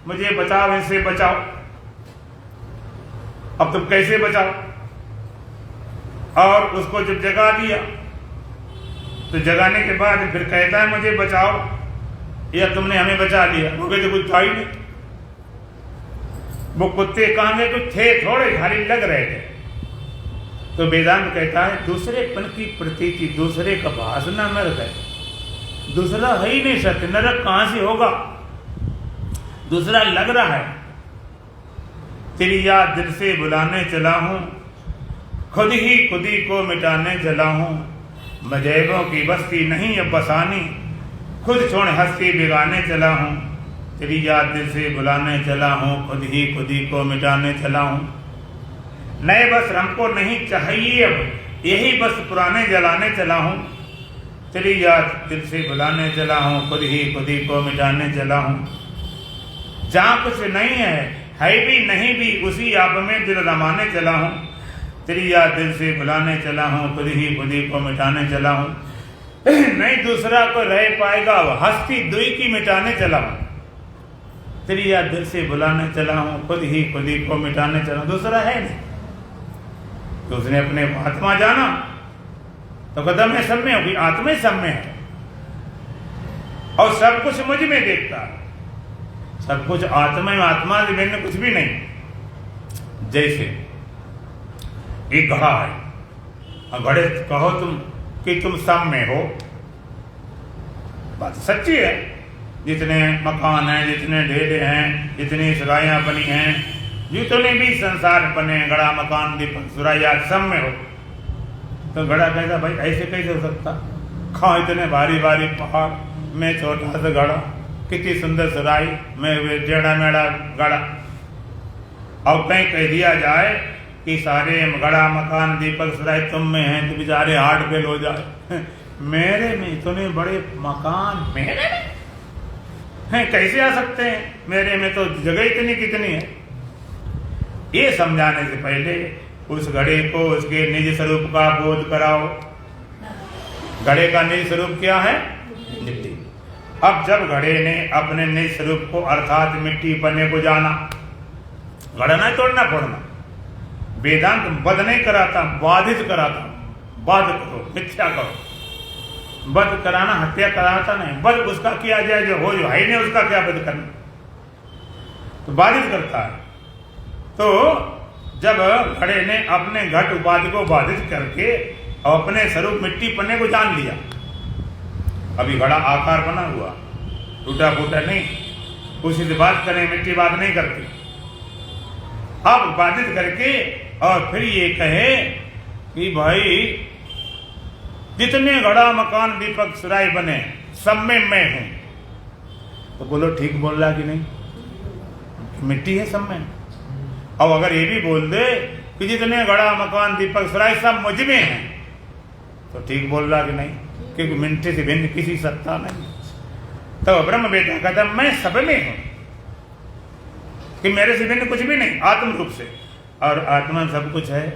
मुझे बचाओ, इनसे बचाओ। अब तुम कैसे बचाओ? और उसको जब जगा दिया तो जगाने के बाद फिर कहता है मुझे बचाओ, या तुमने हमें बचा लिया। वो कहते कुछ था ही नहीं, वो कुत्ते कहां गए? कुछ थे थोड़े, खाली लग रहे थे। तो वेदांत कहता है दूसरेपन की प्रतीति, दूसरे का भाषना नरक है। दूसरा है ही नहीं सत्य, नरक कहां से होगा? दूसरा लग रहा है। तेरी याद दिल से बुलाने चला हूँ, खुद ही को मिटाने चला हूँ। मजैबों की बस्ती नहीं अब बसानी, खुद छोड़ हस्ती बिगाने चला हूँ। तेरी याद दिल से बुलाने चला हूँ, खुद ही को मिटाने चला हूँ। नए बस हमको नहीं चाहिए अब, यही बस पुराने जलाने चला हूँ। तेरी याद दिल से बुलाने चला हूँ, खुद ही को मिटाने चला हूँ। जहाँ कुछ नहीं है भी नहीं भी, उसी आप में दिल रमाने चला हूँ। तेरी याद दिल से बुलाने चला हूँ, खुद ही को मिटाने चला हूँ। नहीं दूसरा को रह पाएगा, हस्ती दुई की मिटाने चला हूँ। तेरी याद दिल से बुलाने चला हूँ, खुद ही को मिटाने चला हूँ। दूसरा है नहीं, तो उसने अपने आत्मा जाना तो कदम में सब में होगी, आत्मा ही सब में है और सब कुछ मुझ में देखता है। सब कुछ आत्मा में, आत्मा से भिन्न कुछ भी नहीं। जैसे एक घड़ा है और घड़े कहो तुम कि तुम सब में हो, बात सच्ची है। जितने मकान हैं, जितने ढेले हैं, जितनी सुराइयाँ बनी हैं, जितने भी संसार बने, घड़ा मकान दीपक सुराइया सब में हो। तो घड़ा कहता भाई ऐसे कैसे हो सकता, खाओ इतने भारी भारी पहाड़ में छोटा सा घड़ा, कितनी सुंदर सुराई में टेढ़ा मेढ़ा घड़ा। और कहीं कह दिया जाए कि सारे घड़ा मकान दीपक सुराई तुम में हैं तो बेचारे हार्ट फेल हो जाए। मेरे में इतने बड़े मकान मेरे में हैं, कैसे आ सकते हैं, मेरे में तो जगह इतनी कितनी है। ये समझाने से पहले उस घड़े को उसके निज स्वरूप का बोध कराओ। घड़े का निज स्वरूप क्या है, मिट्टी। अब जब घड़े ने अपने निज स्वरूप को अर्थात मिट्टी पन्ने को जाना, घड़ा नहीं तोड़ना पड़ना। वेदांत बध नहीं कराता, बाधित कराता। बाध करो, मिथ्या करो। बध कराना हत्या कराता नहीं, बध उसका किया जाए जो हो, जो है नहीं उसका क्या बध करना, तो बाधित करता है। तो जब घड़े ने अपने घट उपाधि को बाधित करके और अपने स्वरूप मिट्टी पन्ने को जान लिया, अभी घड़ा आकार बना हुआ, टूटा फूटा नहीं, उसी से बात करें, मिट्टी बात नहीं करती। अब बाधित करके और फिर ये कहे कि भाई जितने घड़ा मकान दीपक सुराई बने सब में मैं हूं, तो बोलो ठीक बोल रहा कि नहीं, मिट्टी है सब में। और अगर ये भी बोल दे कि जितने घड़ा मकान दीपक सुराई सब मुझ में हैं, तो ठीक बोल रहा कि नहीं, क्योंकि मिट्टी से भिन्न किसी सत्ता नहीं। तो ब्रह्म बेटा कहता मैं सब में हूं, कि मेरे से भिन्न कुछ भी नहीं, आत्म रूप से, और आत्मा सब कुछ है,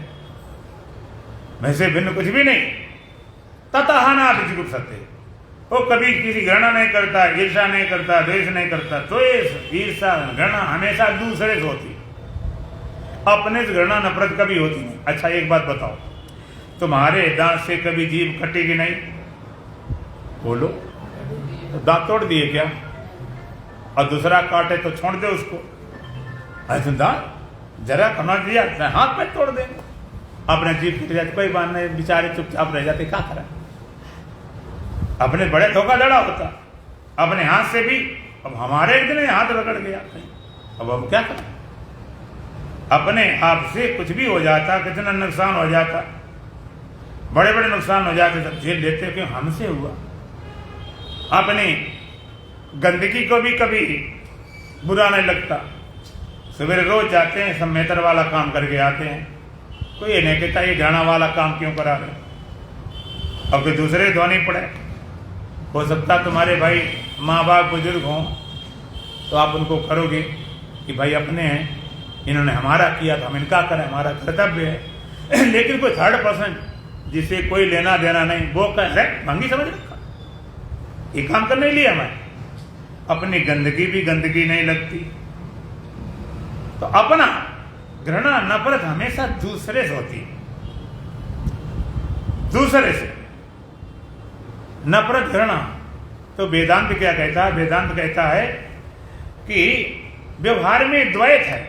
मैं से भिन्न कुछ भी नहीं। तथा हाना विचिकुट सत्य, वो कभी किसी घृणा नहीं करता, ईर्षा नहीं करता, द्वेष नहीं करता। तो ईर्षा घृणा हमेशा दूसरे से होती, अपने से घृणा नफरत कभी होती नहीं। अच्छा एक बात बताओ, तुम्हारे दांत से कभी जीभ कटेगी नहीं, बोलो, तो दांत तोड़ दिए क्या, और दूसरा काटे तो छोड़ दे उसको। ऐसे दांत जरा कमा दिया हाथ में तोड़ देंगे, अपने जीभ कट जाते कोई बात नहीं, बेचारे चुपचाप रह जाते, क्या करें। अपने बड़े धोखाधड़ा होता अपने हाथ से भी, अब हमारे एक दिन हाथ रगड़ गया, अब हम क्या करें। अपने आप से कुछ भी हो जाता, कितना नुकसान हो जाता, बड़े बड़े नुकसान हो जाते, सब झेल लेते क्यों, हमसे हुआ। अपनी गंदगी को भी कभी बुरा नहीं लगता, सवेरे रोज जाते हैं, सब मेहतर वाला काम करके आते हैं, कोई ये नहीं कहता ये जाना वाला काम क्यों करा रहे। अब कोई दूसरे धोनी पड़े, हो सकता तुम्हारे भाई माँ बाप बुजुर्ग हों तो आप उनको करोगे कि भाई अपने हैं, इन्होंने हमारा किया तो हम इनका करें, हमारा कर्तव्य है। लेकिन कोई थर्ड पर्सन जिसे कोई लेना देना नहीं, वो कह रहे भंगी समझ रखा, ये काम करने लिया मैं, अपनी गंदगी भी गंदगी नहीं लगती। तो अपना घृणा नफरत हमेशा दूसरे से होती है, दूसरे से नफरत घृणा। तो वेदांत क्या कहता है, वेदांत कहता है कि व्यवहार में द्वैत है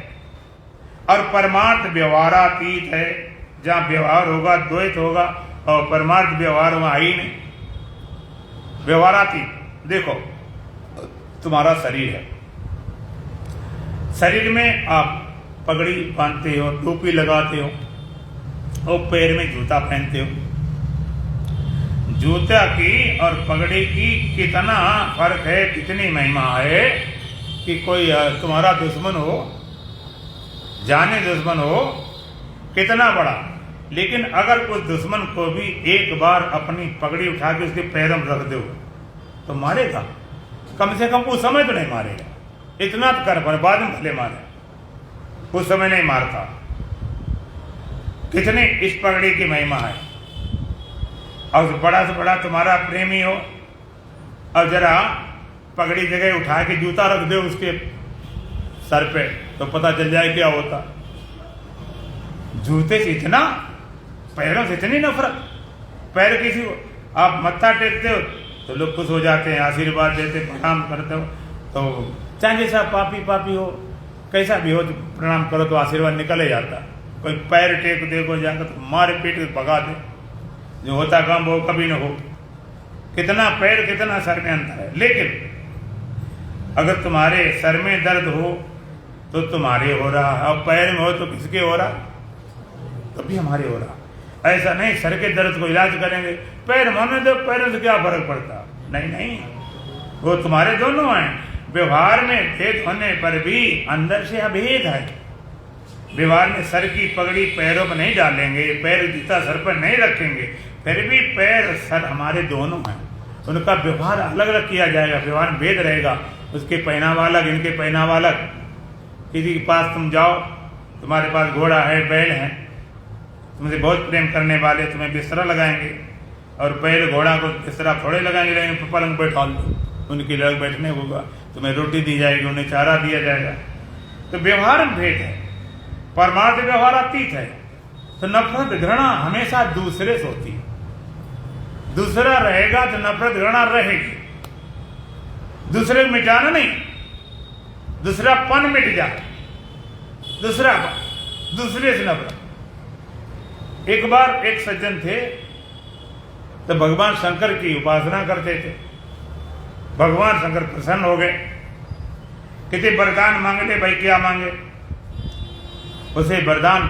और परमार्थ व्यवहारातीत है। जहां व्यवहार होगा द्वैत होगा और परमार्थ व्यवहार वहां ही नहीं, व्यवहारातीत। देखो तुम्हारा शरीर है, शरीर में आप पगड़ी बांधते हो, टोपी लगाते हो और पैर में जूता पहनते हो। जूता की और पगड़ी की कितना फर्क है, कितनी महिमा है कि कोई तुम्हारा दुश्मन हो, जाने दुश्मन हो, कितना बड़ा, लेकिन अगर उस दुश्मन को भी एक बार अपनी पगड़ी उठा के उसके पैरों में रख दो तो मारेगा, कम से कम उस समय तो नहीं मारेगा, इतना तो कर पर बाद में भले मारे, उस समय नहीं मारता। कितनी इस पगड़ी की महिमा है। और बड़ा से बड़ा तुम्हारा प्रेमी हो और जरा पगड़ी जगह उठा के जूता रख दो उसके सर पे तो पता चल जाए क्या होता। जूते से इतना, पैरों से इतनी नफरत। पैर किसी को आप मत्था टेकते हो तो लोग खुश हो जाते हैं, आशीर्वाद देते, प्रणाम करते हो, तो चाहे जैसा पापी पापी हो, कैसा भी हो, तो प्रणाम करो तो आशीर्वाद निकल ही जाता। कोई पैर टेक दे को जाकर तो मारे पीट के भगा दे, जो होता काम वो कभी न हो। कितना पैर कितना सर में अंतर है। लेकिन अगर तुम्हारे सर में दर्द हो तो तुम्हारे हो रहा, और पैर में हो तो किसके हो रहा, तो भी हमारे हो रहा। ऐसा नहीं सर के दर्द को इलाज करेंगे, पैर होने दो, पैरों से क्या फर्क पड़ता, नहीं नहीं, वो तुम्हारे दोनों हैं। व्यवहार में भेद होने पर भी अंदर से अभेद है। व्यवहार में सर की पगड़ी पैरों पर नहीं डालेंगे, पैर जूता सर पर नहीं रखेंगे, फिर भी पैर सर हमारे दोनों हैं। उनका व्यवहार अलग अलग किया जाएगा, व्यवहार में भेद रहेगा। उसके पहनावा अलग, इनके पहनावा अलग। किसी के पास तुम जाओ, तुम्हारे पास घोड़ा है, बैल है, तुमसे बहुत प्रेम करने वाले तुम्हें बिस्तरा लगाएंगे, और बैल घोड़ा को बिस्तरा थोड़े लगाएंगे, लेकिन पलंग बैठा दो, उनकी लग बैठने होगा, तुम्हें रोटी दी जाएगी, उन्हें चारा दिया जाएगा। तो व्यवहार में भेद है, परमार्थ व्यवहार अतीत है। तो नफरत घृणा हमेशा दूसरे से होती है। दूसरा रहेगा तो नफरत घृणा रहेगी। दूसरे को मिटाना नहीं, दूसरा पन मिट जाए, दूसरे से नफरत। एक बार एक सज्जन थे तो भगवान शंकर की उपासना करते थे। भगवान शंकर प्रसन्न हो गए, कितने वरदान मांगे थे भाई, क्या मांगे उसे वरदान।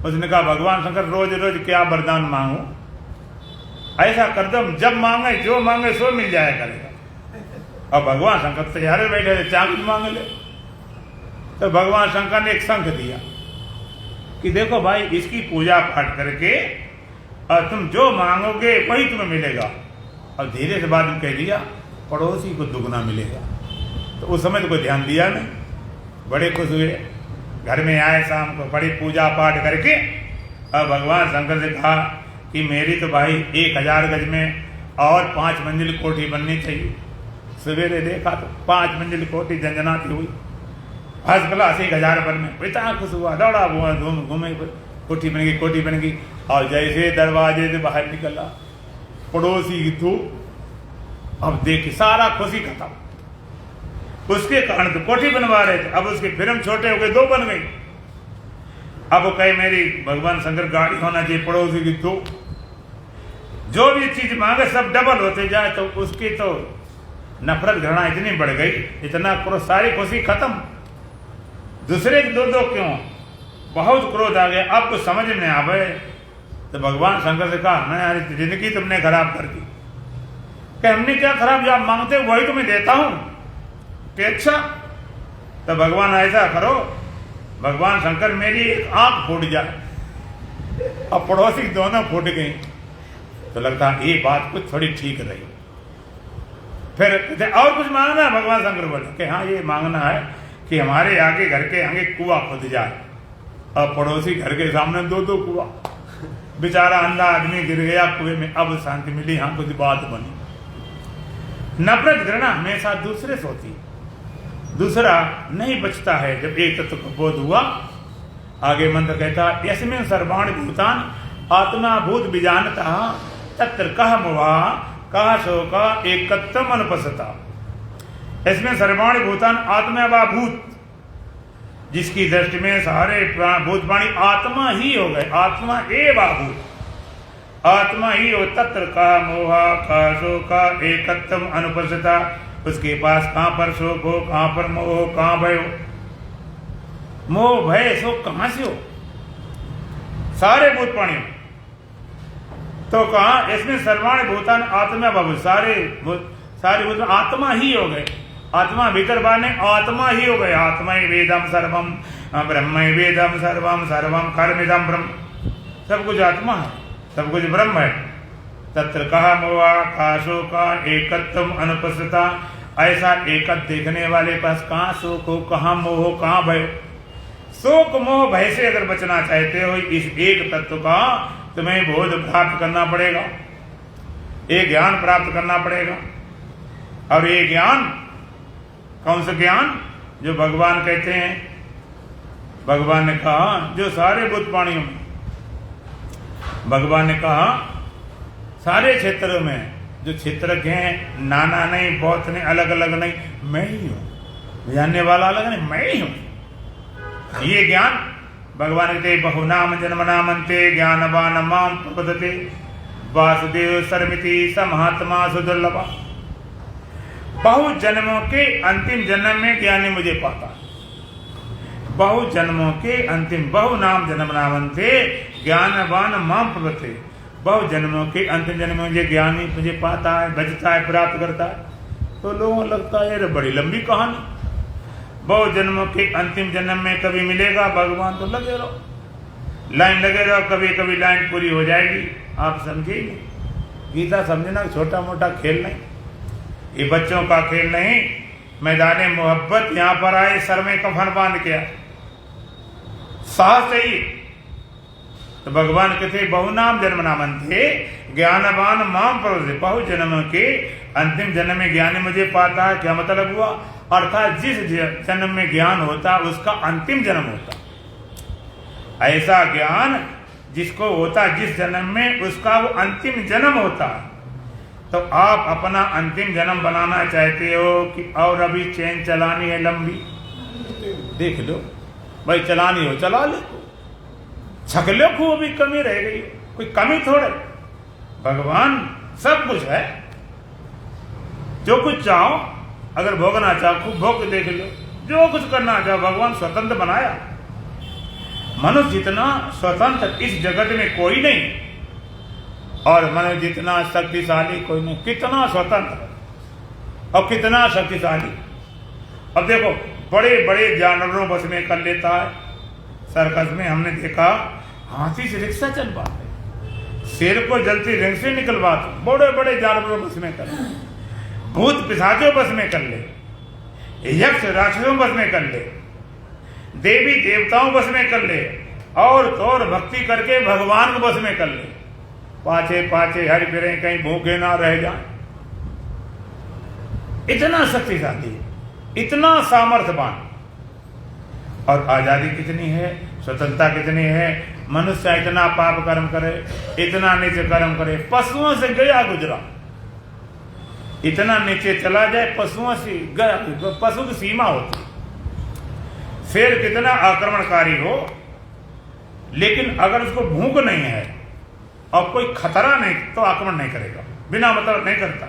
उसने कहा भगवान शंकर रोज रोज क्या वरदान मांगू, ऐसा कर दो जब मांगे जो मांगे सो मिल जाया करेगा। और भगवान शंकर तैयार बैठे थे, चांद मांग ले। तो भगवान शंकर ने एक शंख दिया कि देखो भाई, इसकी पूजा पाठ करके और तुम जो मांगोगे वही तुम्हें मिलेगा। और धीरे से बाद में कह दिया पड़ोसी को दुगना मिलेगा। तो उस समय तो कोई ध्यान दिया नहीं, बड़े खुश हुए, घर में आए शाम को, बड़ी पूजा पाठ करके। और भगवान शंकर से कहा कि मेरी तो भाई 1000 गज में और 5 मंजिल कोठी बननी चाहिए। सवेरे देखा तो 5 मंजिल कोठी झंझनाती हुई, फर्स्ट क्लास 1000 बन में। इतना खुश हुआ, दौड़ा हुआ, घूमे, कोठी बन गई, कोठी बन गई। और जैसे दरवाजे से बाहर निकला, पड़ोसी की धूप, अब देखी सारा खुशी खत्म। उसके कारण तो कोठी बनवा रहे थे, अब उसके फिर छोटे हो गए, 2 बन गई। अब वो कहे मेरी भगवान शंकर गाड़ी होना चाहिए, पड़ोसी की धूप। जो भी चीज मांगे सब डबल होते जाए, तो उसकी तो नफरत घृणा इतनी बढ़ गई, इतना क्रोध, सारी खुशी खत्म। दूसरे के 2 क्यों, बहुत क्रोध आ गया। अब कुछ समझ में आवे तो भगवान शंकर से कहा ना यार, जिंदगी तुमने खराब कर दी। कि हमने क्या खराब, जो आप मांगते हो वही तुम्हें देता हूं कि अच्छा। तो भगवान ऐसा करो, भगवान शंकर मेरी एक आंख फूट जाए और पड़ोसी दोनों फूट गई, तो लगता है ये बात कुछ थोड़ी ठीक रही। फिर और कुछ मांगना है, भगवान शंकर बोले कि हाँ ये मांगना है कि हमारे आगे घर के आगे कुआं खुद जाए, और पड़ोसी घर के सामने 2 कुआं। बेचारा अंधा आदमी गिर गया कुएं में, अब शांति मिली, हाँ कुछ बात बनी। नफरत घृणा हमेशा दूसरे से होती है, दूसरा नहीं बचता है। जब एक तत्व का बोध हुआ, आगे मंत्र कहता यस्मिन् सर्वाणि भूतानि आत्मा भूत बीजानता तत्र कह मोहा कह शोका एकत्वम अनुपस्थिता। इसमें सर्वाणि भूतानि आत्मा व भूत, जिसकी दृष्टि में सारे भूत प्राणी आत्मा ही हो गए, आत्मा एवं भूत, आत्मा ही हो। तत्र का मोहा का शोका एकत्वम अनुपस्थिता, उसके पास कहां पर शोक हो, कहां पर मोह हो, कहां भय हो। मोह भय शोक कहां से हो? सारे भूत प्राणियों तो कहा इसमें सर्वाण भूतान आत्मा बाबू सारे भूत आत्मा ही हो गए। आत्मा भीतर बाने आत्मा ही हो गए। आत्मा ही वेदम सर्वम ब्रह्म वेदम सर्वम सर्वम कर्मिदम ब्रह्म। सब कुछ आत्मा है, सब कुछ ब्रह्म है। तत्र कहा मोहाकाशों का एकत्व अनुपस्थिता। ऐसा एकत्व देखने वाले पास कहाँ शोक हो, कहाँ मोह हो, कहाँ भय हो। शोक मोह भय से अगर बचना चाहते हो इस एक तत्व का तुम्हें बोध प्राप्त करना पड़ेगा, एक ज्ञान प्राप्त करना पड़ेगा। और ये ज्ञान कौन सा ज्ञान? जो भगवान कहते हैं। भगवान ने कहा जो सारे भूत प्राणियों में, भगवान ने कहा सारे क्षेत्रों में जो क्षेत्रज्ञ हैं, नाना नहीं, बहुत नहीं, अलग अलग नहीं, मैं ही हूं। जानने वाला अलग नहीं, मैं ही हूं। ये ज्ञान भगवान कहते बहुनाम जन्मनामन्ते ज्ञानवान माम प्रपद्यते वासुदेव सर्वमिति स महात्मा सुदुर्लभा। बहु जन्मों के अंतिम जन्म में ज्ञानी मुझे पाता। बहु जन्मों के अंतिम, बहु नाम जन्मनामन्ते ज्ञानवान माम प्रपद्यते। बहु जन्मों के अंतिम जन्म में ज्ञानी मुझे पाता है, बचता है, प्राप्त करता है। तो लोगों को लगता है ये बड़ी लंबी कहानी। बहु जन्मों के अंतिम जन्म में कभी मिलेगा भगवान, तो लगे रहो, लाइन लगे रहो, कभी कभी लाइन पूरी हो जाएगी। आप समझेंगे गीता समझना छोटा मोटा खेल नहीं, ये बच्चों का खेल नहीं। मैदान मोहब्बत यहाँ पर आए, सर में कफन बांध के आए, साहस चाहिए। तो भगवान कहते बहुनाम जन्म नामन्ते ज्ञानवान माम प्रपद्यते। बहु जन्म के अंतिम जन्म में ज्ञानी मुझे पाता है। क्या मतलब हुआ? अर्थात जिस जन्म में ज्ञान होता उसका अंतिम जन्म होता। ऐसा ज्ञान जिसको होता जिस जन्म में, उसका वो अंतिम जन्म होता। तो आप अपना अंतिम जन्म बनाना चाहते हो कि और अभी चेन चलानी है लंबी, देख लो भाई, चलानी हो चला लो, छक लो, खूब अभी कमी रह गई, कोई कमी थोड़े। भगवान सब कुछ है, जो कुछ चाहो, अगर भोगना चाहो खूब भोग के देख लो, जो कुछ करना चाहो। भगवान स्वतंत्र बनाया। मनुष्य जितना स्वतंत्र इस जगत में कोई नहीं, और मनुष्य जितना शक्तिशाली कोई नहीं। कितना स्वतंत्र और कितना शक्तिशाली। अब देखो बड़े बड़े जानवरों बस में कर लेता है। सर्कस में हमने देखा हाथी से रिक्शा चलवाते, शेर को जलती रिंग से निकलवाते, बड़े बड़े जानवरों बस में कर ले, भूत पिशाचों बस में कर ले, यक्ष राक्षसों बस में कर ले, देवी देवताओं बस में कर ले, और तो और भक्ति करके भगवान को बस में कर ले। पाछे पाछे हर फिरे, कहीं भूखे ना रह जाए। इतना शक्तिशाली, इतना सामर्थ्यवान। और आजादी कितनी है, स्वतंत्रता कितनी है। मनुष्य इतना पाप कर्म करे, इतना नीचे कर्म करे, पशुओं से गया गुजरा, इतना नीचे चला जाए, पशुओं से गया। पशु की सीमा होती। शेर कितना आक्रमणकारी हो, लेकिन अगर उसको भूख नहीं है और कोई खतरा नहीं तो आक्रमण नहीं करेगा, बिना मतलब नहीं करता।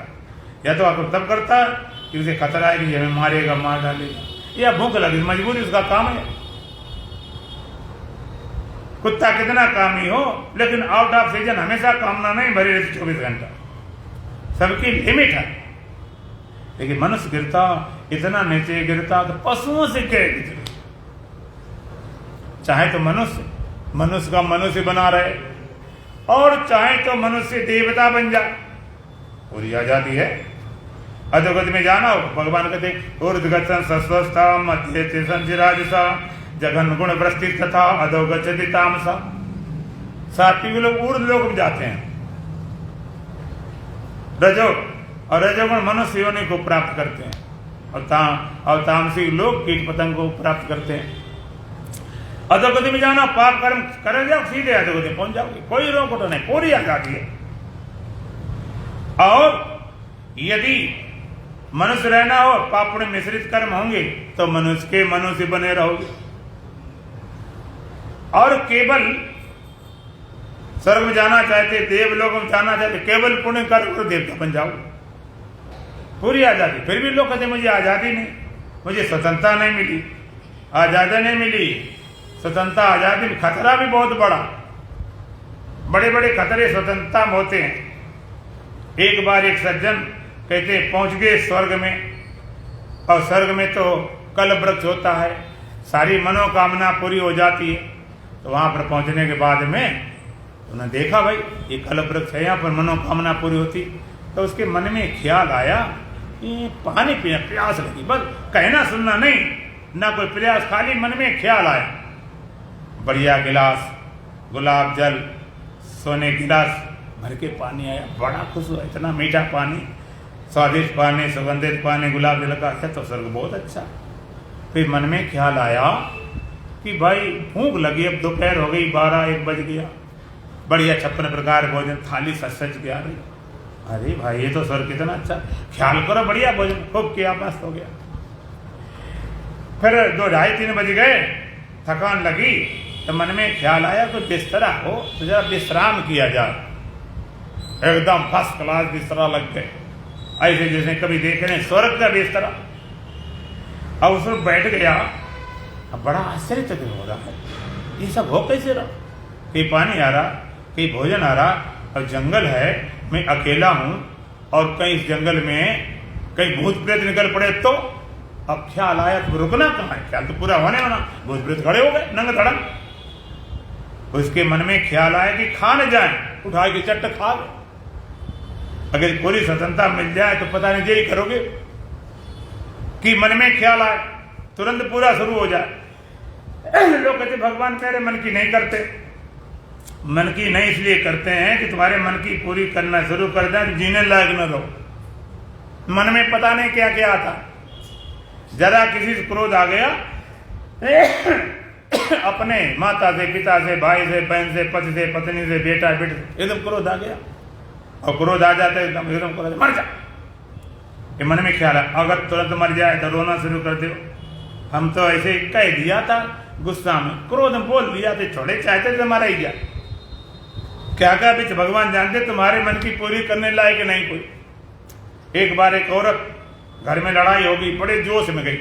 या तो आक्रमण तब करता है कि उसे खतरा है कि हमें मारेगा, मार डालेगा, या भूख लगी, मजबूरी उसका काम है। कुत्ता कितना कामी हो, लेकिन आउट ऑफ सीजन हमेशा कामना नहीं भरी रहती 24 घंटा, सबकी लिमिट है। लेकिन मनुष्य गिरता, इतना नीचे गिरता तो पशुओं से क्या गिरे। चाहे तो मनुष्य का मनुष्य बना रहे, और चाहे तो मनुष्य देवता बन जाए, पूरी आजादी है। अधोगति में जाना हो, भगवान कहते ऊर्ध्वगतं सस्वस्था मध्य संचिराजसा जघन गुण वृष्टि तथा अधोगच्छति तामसा। सात्विक लोग ऊर्ध्व लोक में जाते हैं, और रजोगुण मनुष्य योनि को प्राप्त करते हैं, और तामसिक लोग कीट पतंग को प्राप्त करते हैं। अधोगति में जाना, पाप कर्म कर जाओ, सीधे अधोगति पहुंच जाओगे, कोई रोक तो नहीं, पूरी आजादी है। और यदि मनुष्य रहना हो, पाप में मिश्रित कर्म होंगे तो मनुष्य के मनुष्य बने रहोगे, और केवल स्वर्ग में जाना चाहते, देवलोक में जाना चाहते, केवल पुण्य कर्म करो, देवता बन जाओ, पूरी आजादी। फिर भी लोग कहते मुझे आजादी नहीं, मुझे स्वतंत्रता नहीं मिली, आजादी नहीं मिली, स्वतंत्रता आजादी में खतरा भी बहुत बड़ा, बड़े बड़े खतरे स्वतंत्रता में होते हैं। एक बार एक सज्जन कहते हैं पहुंच गए स्वर्ग में, और स्वर्ग में तो कल्प वृक्ष होता है, सारी मनोकामना पूरी हो जाती है। तो वहां पर पहुंचने के बाद में उन्होंने देखा भाई ये कल्प वृक्ष है, यहाँ पर मनोकामना पूरी होती। तो उसके मन में ख्याल आया ये पानी पीना, प्यास लगी, बस कहना सुनना नहीं, ना कोई प्रयास, खाली मन में ख्याल आया। बढ़िया गिलास गुलाब जल सोने गिलास भर के पानी आया, बड़ा खुश हुआ, इतना मीठा पानी, स्वादिष्ट पानी, सुगंधित पानी, गुलाब जल का, तो स्वर्ग बहुत अच्छा। फिर मन में ख्याल आया कि भाई भूख लगी, अब दोपहर हो गई, 12-1 बज गया, बढ़िया 56 प्रकार भोजन थाली सच गया। अरे भाई ये तो स्वर्ग कितना अच्छा, ख्याल करो बढ़िया भोजन खूब किया, मस्त हो गया। फिर 2-2:30-3 बज गए, थकान लगी, तो मन में ख्याल आया तो बिस्तरा हो तो जरा विश्राम किया जाए। एकदम फर्स्ट क्लास बिस्तरा लग गए, ऐसे जैसे कभी देखे नहीं, स्वर्ग का बिस्तरा। अब उसमें बैठ गया, अब बड़ा आश्चर्यचकित हो रहा है, ये सब हो कैसे रहा, कहीं पानी आ रहा, कहीं भोजन आ रहा, और जंगल है, मैं अकेला हूं, और कहीं इस जंगल में कहीं भूत प्रेत निकल पड़े तो। अब ख्याल आया तो रुकना कहाँ है, ख्याल तो पूरा होने वाला, भूत प्रेत खड़े हो गए नंग धड़ंग। उसके मन में ख्याल आया कि खा न जाए, उठा के चट्ट खा गए। अगर पूरी स्वतंत्रता मिल जाए तो पता नहीं यही करोगे कि मन में ख्याल आए तुरंत पूरा शुरू हो जाए। लोग कहते भगवान मेरे मन की नहीं करते, मन की नहीं इसलिए करते हैं कि तुम्हारे मन की पूरी करना शुरू कर दें तो जीने लायक न रहो। मन में पता नहीं क्या क्या आता, जरा किसी से क्रोध आ गया, अपने माता से, पिता से, भाई से, बहन से, पति से, पत्नी से, बेटा बेटे, एकदम क्रोध आ गया, और क्रोध आ जाता है एकदम क्रोध, मर जा, ये मन में ख्याल है। अगर तुरंत मर जाए तो रोना शुरू कर दो। हम तो ऐसे कह दिया था गुस्सा में, क्रोध में बोल दिया थे, छोड़े चाहते थे मारा ही गया। क्या क्या बीच भगवान जानते तुम्हारे मन की पूरी करने लायक नहीं कोई। एक बार एक औरत, घर में लड़ाई हो गई, बड़े जोश में गई,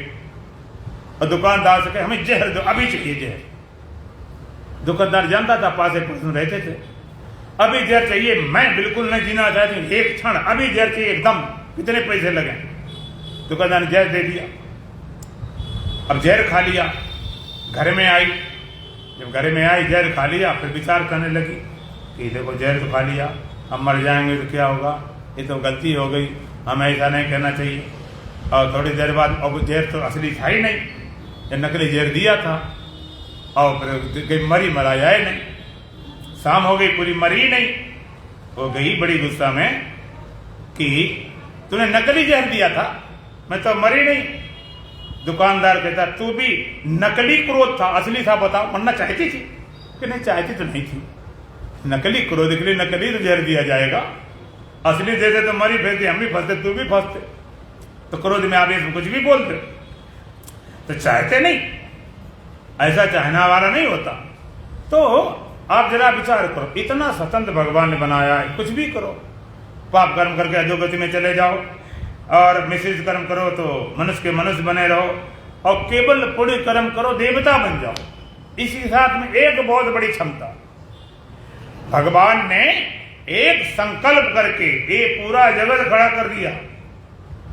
और दुकानदार से कहे हमें जहर दो, अभी चाहिए जहर। दुकानदार जानता था पासे पड़ोस में रहते थे, अभी जहर चाहिए, मैं बिल्कुल नहीं जीना चाहती, एक क्षण, अभी जहर चाहिए एकदम, कितने पैसे लगे। दुकानदार ने जहर दे दिया। अब जहर खा लिया, घर में आई, जब घर में आई जहर खा लिया, फिर विचार करने लगी कि देखो जहर तो खा लिया, हम मर जाएंगे तो क्या होगा, ये तो गलती हो गई, हमें ऐसा नहीं करना चाहिए। और थोड़ी देर बाद अब जहर तो असली था ही नहीं, ये नकली जहर दिया था, और फिर मरी मरा जाए नहीं। शाम हो गई, पूरी मरी ही नहीं, वो गई बड़ी गुस्सा में कि तूने नकली जहर दिया था, मैं तो मरी नहीं। दुकानदार कहता तू भी नकली क्रोध था, असली था बताओ, मरना चाहती थी कि नहीं चाहती तो नहीं थी, नकली क्रोध के लिए नकली तो जहर दिया जाएगा, असली देते तो मरी फिरते, हम भी फंसते, तू भी फंसते, तो क्रोध में आवेश में कुछ भी बोलते, तो चाहते नहीं, ऐसा चाहना वाला नहीं होता। तो आप जरा विचार करो, इतना स्वतंत्र भगवान ने बनाया है, कुछ भी करो, पाप कर्म करके अधोगति में चले जाओ, और मिश्रित कर्म करो तो मनुष्य के मनुष्य बने रहो, और केवल पुण्य कर्म करो देवता बन जाओ। इसी साथ में एक बहुत बड़ी क्षमता, भगवान ने एक संकल्प करके ये पूरा जगत खड़ा कर दिया,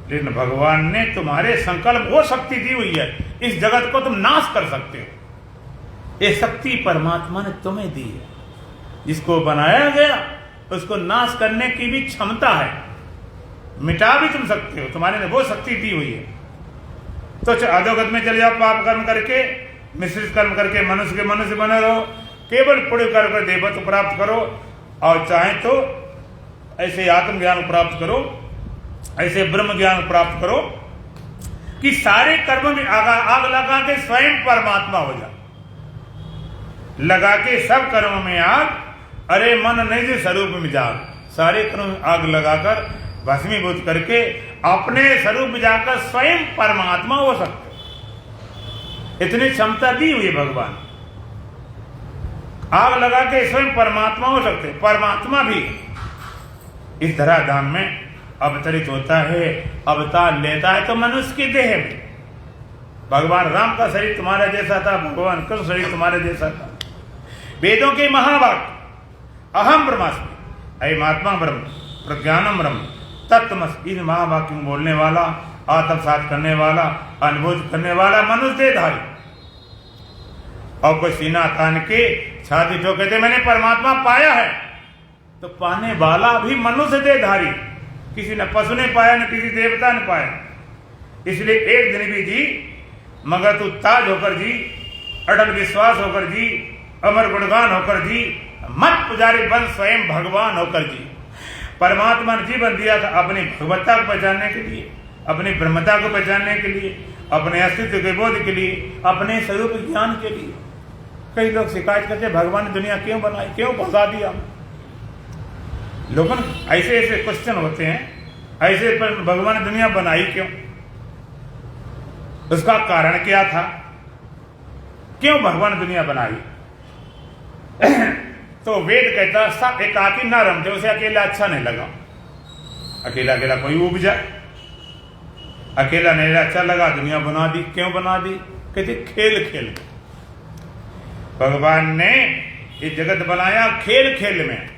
लेकिन भगवान ने तुम्हारे संकल्प वो शक्ति दी हुई है, इस जगत को तुम नाश कर सकते हो। ये शक्ति परमात्मा ने तुम्हें दी है, जिसको बनाया गया उसको नाश करने की भी क्षमता है, मिटा भी तुम सकते हो, तुम्हारे ने वो शक्ति दी हुई है। तो अधोगत में चले जाओ, पाप कर्म करके, मिश्रित कर्म करके मनुष्य के मनुष्य बने रहो, केवल पुण्य कर्म कर देवत्व प्राप्त करो, और चाहे तो ऐसे आत्मज्ञान प्राप्त करो, ऐसे ब्रह्म ज्ञान प्राप्त करो कि सारे कर्म में आग लगा के स्वयं परमात्मा हो जाए। लगा के सब कर्म में आग, अरे मन नहीं जो स्वरूप में जाग, सारे कर्म में आग लगाकर भस्मीभूत करके अपने स्वरूप में जाकर स्वयं परमात्मा हो सकते। इतनी क्षमता दी हुई भगवान, आग लगा के स्वयं परमात्मा हो सकते। परमात्मा भी इस धराधाम में अवतरित होता है, अवतार लेता है तो मनुष्य के देह में, भगवान राम का शरीर तुम्हारे जैसा था, भगवान कृष्ण शरीर तुम्हारे जैसा था। वेदों के महावाक्य अहम ब्रह्मास्मि, अयमात्मा ब्रह्म, प्रज्ञानम ब्रह्म, तत्त्वमसि, इन महावाक्यों को बोलने वाला, आत्मसात करने वाला, अनुभूत करने वाला मनुष्य देहधारी। और कोई सीना तान के छाती ठोक कहते मैंने परमात्मा पाया है, तो पाने वाला भी मनुष्य देहधारी। किसी ने पशु ने पाया, न किसी देवता ने पाया। इसलिए एक दिन भी जी, मगर तू ताज होकर जी, अटल विश्वास होकर जी, अमर गुणगान होकर जी, मत पुजारी बन स्वयं भगवान होकर जी। परमात्मा ने जीवन दिया था अपनी भगवत्ता को पहचानने के लिए, अपनी ब्रह्मता को पहचानने के लिए, अपने अस्तित्व के बोध के लिए, अपने स्वरूप ज्ञान के लिए। कई लोग शिकायत करते भगवान ने दुनिया क्यों बनाई, क्यों फंसा दिया। लोगों ऐसे ऐसे क्वेश्चन होते हैं, ऐसे पर भगवान ने दुनिया बनाई क्यों, उसका कारण क्या था, क्यों भगवान ने दुनिया बनाई। तो वेद कहता सब एकाकी ना रमते, उसे अकेला अच्छा नहीं लगा। अकेला अकेला कोई उपजा, अकेला नहीं अच्छा लगा, दुनिया बना दी। क्यों बना दी, कहते खेल खेल। भगवान ने ये जगत बनाया खेल खेल में।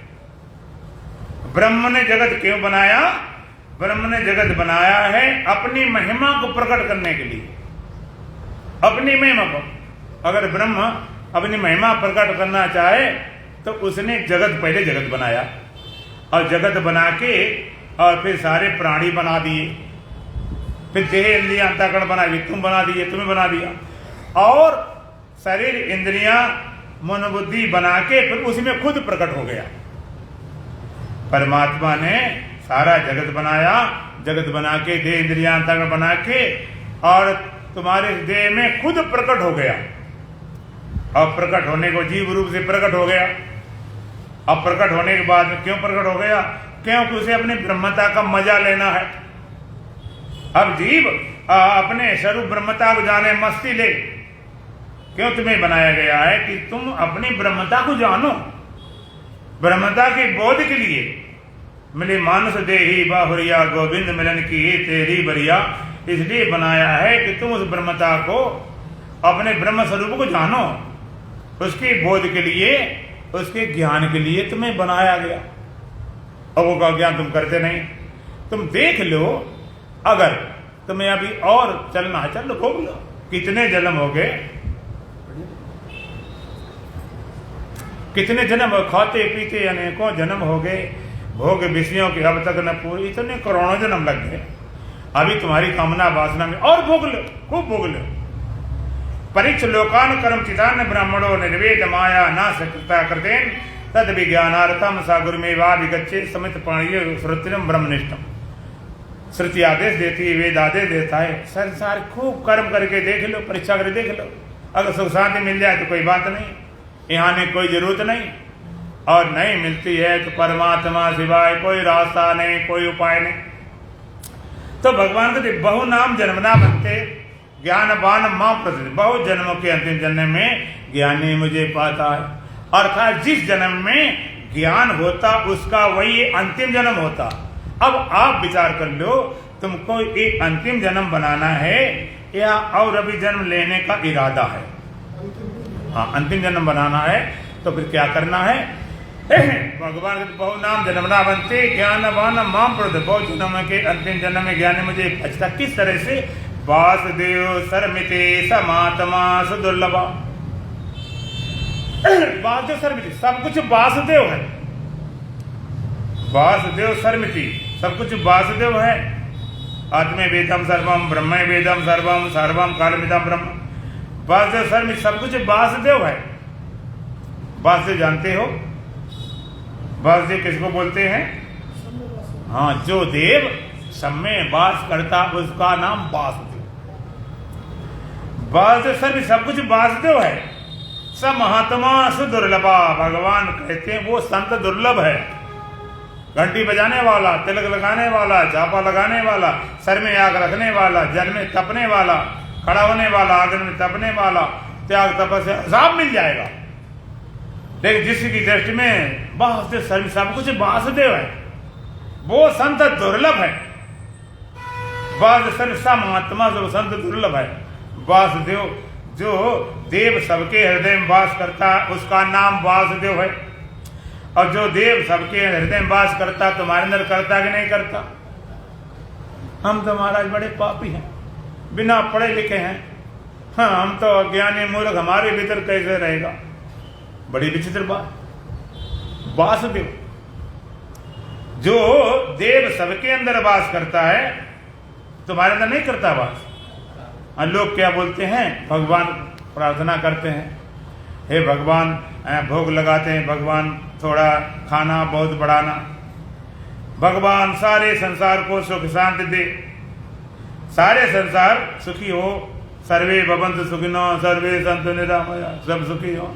ब्रह्म ने जगत क्यों बनाया, ब्रह्म ने जगत बनाया है अपनी महिमा को प्रकट करने के लिए, अपनी महिमा को। अगर ब्रह्म अपनी महिमा प्रकट करना चाहे तो उसने जगत, पहले जगत बनाया, और जगत बना के और फिर सारे प्राणी बना दिए, फिर देह इंद्रिया अंतःकरण बना दिए, तुम बना दिए, तुम्हें बना दिया, और शरीर इंद्रियां मनोबुद्धि बना के फिर उसमें खुद प्रकट हो गया। परमात्मा ने सारा जगत बनाया, जगत बना के देह इंद्रिया अंतःकरण बना के और तुम्हारे देह में खुद प्रकट हो गया। और प्रकट होने को जीव रूप से प्रकट हो गया। अब प्रकट होने के बाद में क्यों प्रकट हो गया, क्योंकि उसे अपनी ब्रह्मता का मजा लेना है। अब जीव अपने स्वरूप ब्रह्मता को जाने, मस्ती ले। क्यों तुम्हें बनाया गया है कि तुम अपनी ब्रह्मता को जानो, ब्रह्मता के बोध के लिए। मिले मानस देही बाहुरिया, गोविंद मिलन की तेरी बरिया। इसलिए बनाया है कि तुम उस ब्रह्मता को, अपने ब्रह्म स्वरूप को जानो, उसके बोध के लिए, उसके ज्ञान के लिए तुम्हें बनाया गया। और वो का ज्ञान तुम करते नहीं। तुम देख लो, अगर तुम्हें अभी और चलना है, चल लो, भोग लो। कितने जन्म हो गए, कितने जन्म, खाते पीते अनेकों जन्म हो गए, भोग विषयों के अब तक न पूरी, इतने करोड़ों जन्म लग गए। अभी तुम्हारी कामना वासना में और भोग लो, खूब भोग लो। परीक्ष लोकान कर्म चितान ब्राह्मणो निर्वेद माया ना सकृता कृतेन तद विज्ञानार्थम सा गुरुमेवा विगच्छे समित पाणिय श्रुतिरम ब्रह्मनिष्ठम। श्रुति आदेश देती है, वेद आदेश देता है। संसार खूब कर्म करके देख लो, परीक्षा करके देख लो। अगर सुख शांति मिल जाए तो कोई बात नहीं, यहाँ आने कोई जरूरत नहीं। और नहीं मिलती है तो परमात्मा सिवाय कोई रास्ता नहीं, कोई उपाय नहीं। तो भगवान कहते बहु नाम जन्मना बनते ज्ञानवान मां प्रसिद्ध। बहु जन्मों के अंतिम जन्म में ज्ञानी मुझे पाता है। अर्थात जिस जन्म में ज्ञान होता उसका वही अंतिम जन्म होता। अब आप विचार कर लो, तुमको एक अंतिम जन्म बनाना है या और अभी जन्म लेने का इरादा है? हाँ, अंतिम जन्म बनाना है। तो फिर क्या करना है? भगवान बहु नाम जन्मना बनते ज्ञानवान मां प्रसिद्ध। बहु जन्म के अंतिम जन्म में ज्ञानी मुझे बचता। किस तरह से? वासुदेव सर्मिते समात्मा सुदुर्लभा। वासुदेव सर्मिति, सब कुछ वासुदेव है। वासुदेव सर्मिति, सब कुछ वासुदेव है। आत्मे वेदम सर्वम ब्रह्म वेदम सर्वम सर्वम कालमिदम ब्रह्म। वासुदेव सर्मिति, सब कुछ वासुदेव है। वासुदेव जानते हो? वासुदेव किसको बोलते हैं? हाँ, जो देव सब में वास करता उसका नाम वासुदेव। वासुदेव सर्व, सब कुछ वासुदेव है। सब महात्मा सुदुर्लभा। भगवान कहते हैं वो संत दुर्लभ है। घंटी बजाने वाला, तिलक लगाने वाला, झापा लगाने वाला, सर में आग रखने वाला, जल में तपने वाला, खड़ा होने वाला, आग में तपने वाला, त्याग तपस्या सब मिल जाएगा। लेकिन जिसकी दृष्टि में वासुदेव सर्व, सब कुछ वासुदेव है, वो संत दुर्लभ है। वासुदेव सर्व, सब महात्मा जो संत दुर्लभ है। वासुदेव, जो देव सबके हृदय में वास करता है उसका नाम वासुदेव है। और जो देव सबके हृदय में वास करता तुम्हारे अंदर करता कि नहीं करता? हम तो महाराज बड़े पापी हैं, बिना पढ़े लिखे हैं। हाँ, हम तो अज्ञानी मूर्ख, हमारे भीतर कैसे रहेगा? बड़ी विचित्र बात। वासुदेव, जो देव सबके अंदर वास करता है तुम्हारे अंदर नहीं करता वास। और लोग क्या बोलते हैं? भगवान प्रार्थना करते हैं, हे भगवान, भोग लगाते हैं, भगवान थोड़ा खाना बहुत बढ़ाना, भगवान सारे संसार को सुख शांति दे, सारे संसार सुखी हो, सर्वे भवन्तु सुखिनो सर्वे सन्तु निरामया, सब सुखी हो,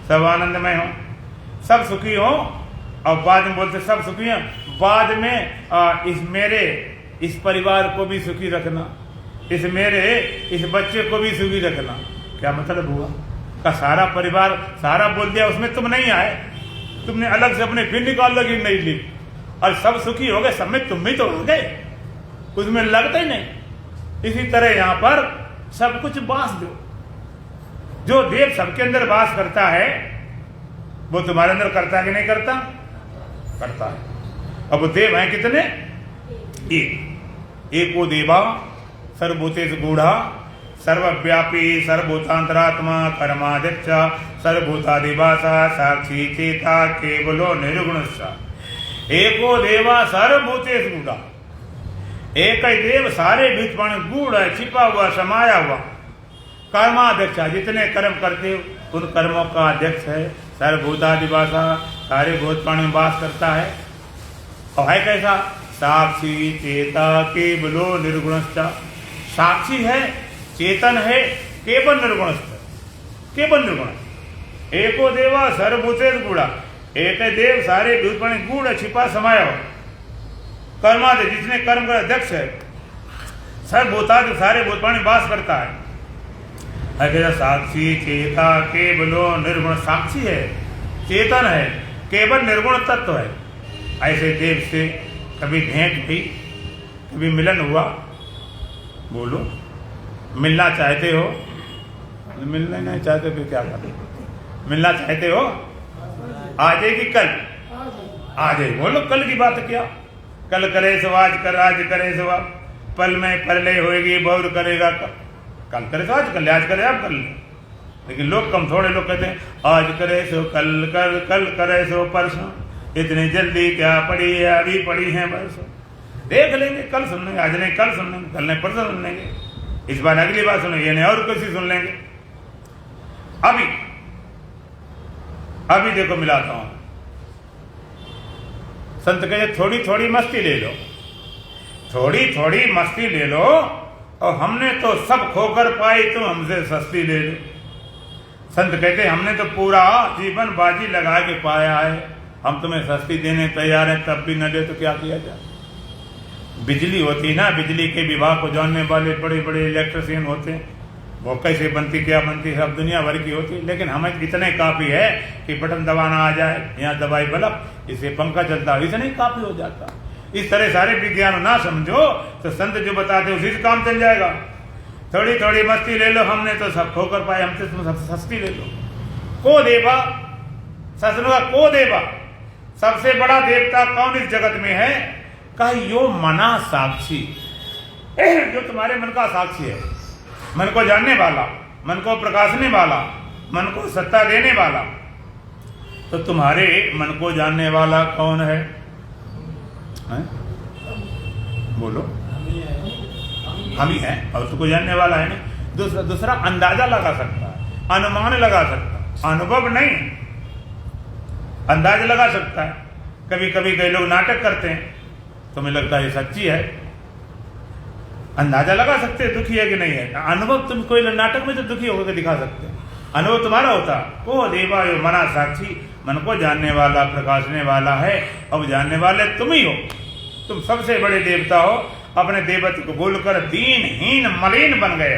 सब आनंदमय हो, सब सुखी हो। और बाद में बोलते सब सुखी हैं, बाद में इस परिवार को भी सुखी रखना, इस बच्चे को भी सुखी रखना। क्या मतलब हुआ? का सारा परिवार सारा बोल दिया, उसमें तुम नहीं आए, तुमने अलग से अपने फिर निकाल लगी नहीं ली, और सब सुखी हो गए, सब में तुम भी तो हो गए, उसमें लगता ही नहीं। इसी तरह यहां पर सब कुछ बांस दो। जो देव सबके अंदर वास करता है वो तुम्हारे अंदर करता है कि नहीं करता? करता है। अब वो देव हैं कितने? एको देवा सर्वभूतेषु गूढ़ा सर्वव्यापी सर्वभूतांतरात्मा कर्माध्यक्ष सर्वभूतादिवासा साक्षी चेता केवलो निर्गुणस्स। एको देवा सर्वभूतेषु गूढ़ा, एक ही देव सारे भूत में गूढ़ है, छिपा हुआ, समाया हुआ। कर्माध्यक्ष, जितने कर्म करते हो उन कर्मों का अध्यक्ष है। सर्वभूतादिवासा, सारे भूत में वास करता है। और है कैसा? साक्षी चेता केवलो निर्गुणस्थ, साक्षी है, चेतन है, केवल निर्गुणस्थ, केवल निर्गुण। एको देवा सर्वभूतेषु गूढ़ा, एक देव सारे भूत में गूढ़ छिपा समाया हो। कर्मादि, जितने कर्म का अध्यक्ष है, सर्वभूतादि सारे भूत में वास करता है। साक्षी चेता केवलो निर्गुण, साक्षी है, चेतन है, केवल निर्गुण तत्व है। ऐसे देव से कभी भेंट हुई, कभी मिलन हुआ? बोलो, मिलना चाहते हो? मिलना नहीं चाहते फिर क्या करें? मिलना चाहते हो? आज है कि कल? आज है। बोलो कल की बात क्या? कल करे सो आज कर, आज करे सो अब, पल में परलय होएगी, बहुर करेगा कल करे सो आज कर ले, आज करे अब कर ले। लेकिन लोग कम, थोड़े लोग कहते हैं आज करे सो कल कर, कल करे सो परसों, इतनी जल्दी क्या पड़ी है, अभी पड़ी है बरसों, देख लेंगे, कल सुन लेंगे, आज नहीं कल सुन लेंगे, कल नहीं परसों सुन लेंगे, इस बार अगली बार सुनेंगे, नहीं और किसी सुन लेंगे। अभी देखो मिलाता हूं। संत कहते थोड़ी थोड़ी मस्ती ले लो, थोड़ी थोड़ी मस्ती ले लो, और हमने तो सब खोकर पाई, तुम हमसे सस्ती ले लो। संत कहते हमने तो पूरा जीवन बाजी लगा के पाया है, हम तुम्हें सस्ती देने तैयार हैं, तब भी न दे तो क्या किया जाए? बिजली होती ना, बिजली के विभाग को जानने वाले बड़े बड़े इलेक्ट्रिशियन होते हैं, वो कैसे बनती क्या बनती सब दुनिया भर की होती, लेकिन हमें इतने काफी है कि बटन दबाना आ जाए, यहाँ दबाई बल्ब, इसे पंखा चलता है, इसे नहीं काफी हो जाता। इस तरह सारे विज्ञान ना समझो तो संत जो बताते उसी से काम चल जाएगा। थोड़ी थोड़ी मस्ती ले लो, हमने तो सब खोकर पाए, हमसे तुम सब सस्ती ले लो। को देवा, ससुर का को देवा, सबसे बड़ा देवता कौन इस जगत में है? कहा यो मना साक्षी, जो तुम्हारे मन का साक्षी है, मन को जानने वाला, मन को प्रकाशने वाला, मन को सत्ता देने वाला। तो तुम्हारे मन को जानने वाला कौन है? बोलो, हम ही हैं, और उसको जानने वाला है नहीं। दूसरा अंदाजा लगा सकता है, अनुमान लगा सकता है, अनुभव नहीं, अंदाजा लगा सकता है। कभी कभी कई लोग नाटक करते हैं, तुम्हें लगता है ये सच्ची है, अंदाजा लगा सकते हैं दुखी है कि नहीं है। अनुभव तुम कोई नाटक में तो दुखी होकर दिखा सकते हैं, अनुभव तुम्हारा होता। को देवा यो मना साक्षी, मन को जानने वाला, प्रकाशने वाला है, अब जानने वाले तुम ही हो, तुम सबसे बड़े देवता हो। अपने देवत्व को भूलकर दीनहीन मलिन बन गए।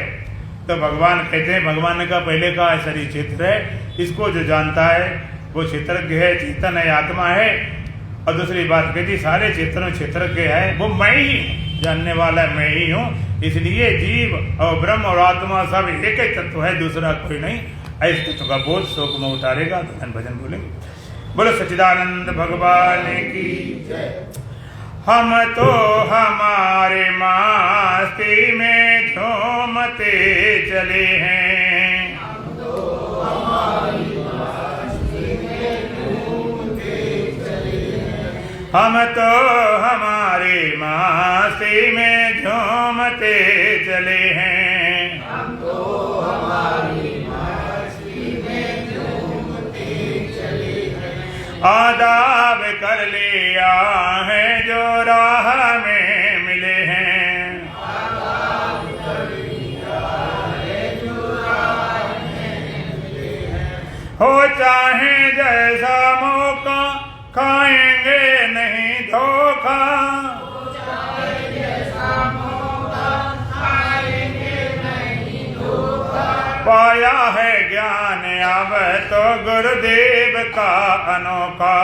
तो भगवान कहते हैं, भगवान ने कहा पहले का शरीर क्षेत्र है, इसको जो जानता है वो क्षेत्रज्ञ है, चेतन है, आत्मा है। और दूसरी बात कहती सारे क्षेत्र में क्षेत्रज्ञ है, वो मैं ही हूँ, जानने वाला मैं ही हूँ, इसलिए जीव और ब्रह्म और आत्मा सब एक ही तत्व है, दूसरा कोई नहीं। ऐसे तत्व का बोध शोक में उतारेगा तो धन भजन बोलेंगे। बोलो सच्चिदानंद भगवान की जय। हम तो हमारे मस्ती में झूमते चले हैं, हम तो हमारी मस्ती में झूमते चले हैं, हम तो हमारे मस्ती में झूमते चले हैं, हम तो हमारी मस्ती में झूमते चले हैं। आदाब कर लिया है जो राह में मिले हैं, आदाब कर लिया है जो राह में मिले हैं। हो चाहे जैसा मौका खाएंगे नहीं धोखा, हो चाहे जैसा मौका खाएंगे नहीं धोखा। पाया है ज्ञान अब तो गुरुदेव का अनोखा,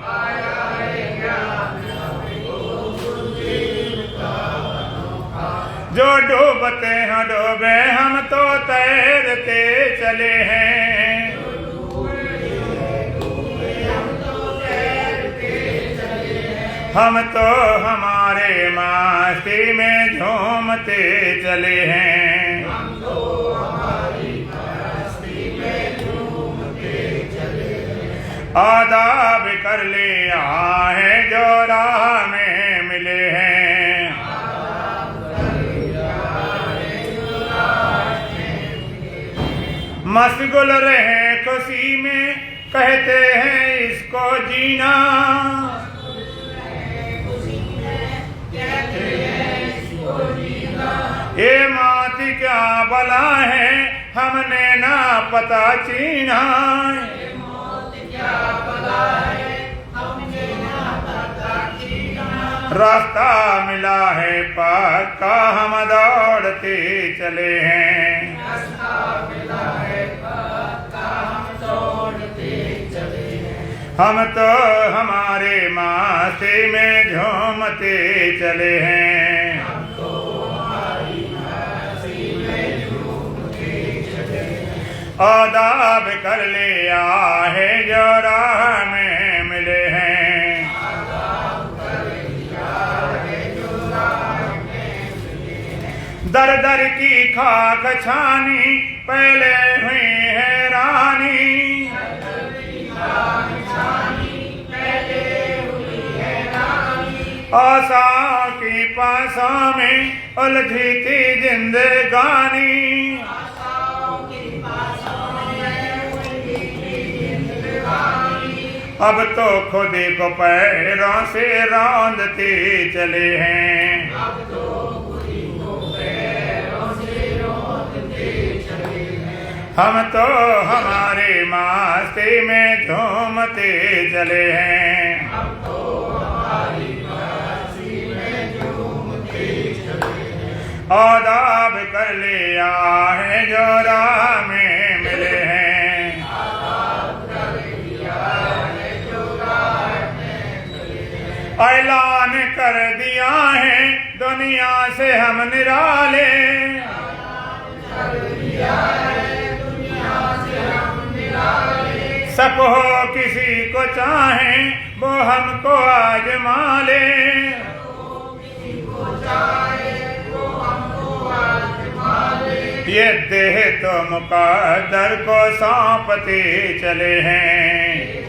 पाया है ज्ञान अब तो गुरुदेव का अनोखा। जो डूबते हैं डूबे हम तो तैरते चले हैं, हम तो हमारे मस्ती में झूमते चले हैं, हम तो हमारी मस्ती में झूमते चले हैं। आदाब कर लिया है जो राह में मिले हैं, आदाब कर लिया है जो राह में मिले हैं। मशगुल रहे खुशी में कहते हैं इसको जीना, ये मौत क्या भला है हमने ना पता चीना, ये मौत क्या भला है हमने ना पता चीना। रास्ता मिला है पक्का हम दौड़ते चले हैं, रास्ता मिला है पक्का हम दौड़ते चले हैं। हम तो हमारे मस्ती में झूमते चले हैं, हम तो हमारी मस्ती में झूमते चले हैं। आदाब कर लिया है जो राह में मिले हैं, आदाब कर लिया है जो राह में मिले हैं। दर दर की खाक छानी पहले हुई है रानी, आशाओं की पासों में उलझी थी जिंदगानी, आशाओं की पासों में उलझी थी जिंदगानी। अब तो खुद को पैरों से रौंदते चले हैं, अब तो खुद को पैरों से रौंदते चले हैं। हम तो हमारे मस्ती में झूमते चले हैं, हम तो हमारी मस्ती में झूमते चले हैं। आदाब कर लिया है जो राह में मिले हैं, आदाब कर लिया है जो राह में मिले हैं। ऐलान कर दिया है दुनिया से हम निराले, कर दिया है दुनिया से हम निराले। सक हो किसी को चाहे वो हमको आजमा ले, किसी को चाहे वो हमको आजमा ले। ये देह तो मुकद्दर को सौंपते चले हैं,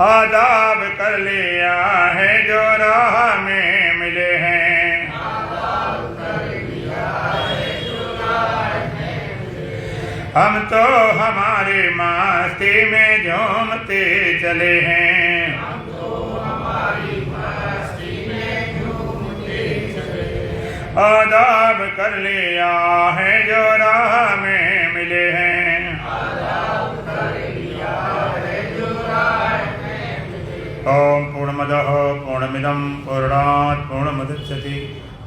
आदाब कर लिया है जो राह में मिले हैं, आदाब कर लिया है जो राह में मिले हैं। हम तो हमारे मस्ती में झूमते चले हैं, हम तो हमारी मस्ती में झूमते चले हैं। आदाब कर लिया है जो राह में मिले हैं, आदाब कर लिया है जो राह में मिले हैं। ओम पूर्णमदः पूर्णमिदं पूर्णात् पूर्णमुदच्यते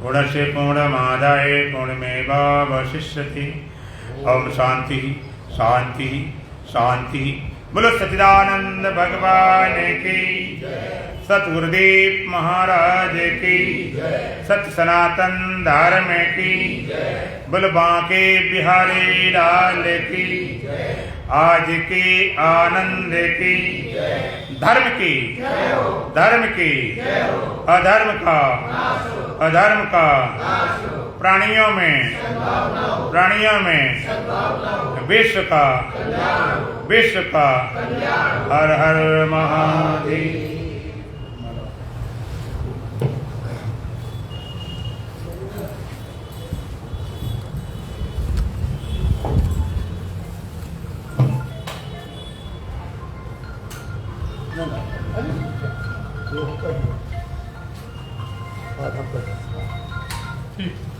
पूर्णस्य पूर्णमादाय पूर्णमेवावशिष्यते। ओम शांति शांति शांति बोलो सच्चिदानंद भगवान की, सतगुरुदेव महाराज की, सत्य सनातन धर्म की, बोलो बांके बिहारी लाल की, आज के आनंद की, धर्म की, अधर्म का प्राणियों में विश्व का हर हर महादेव। ठीक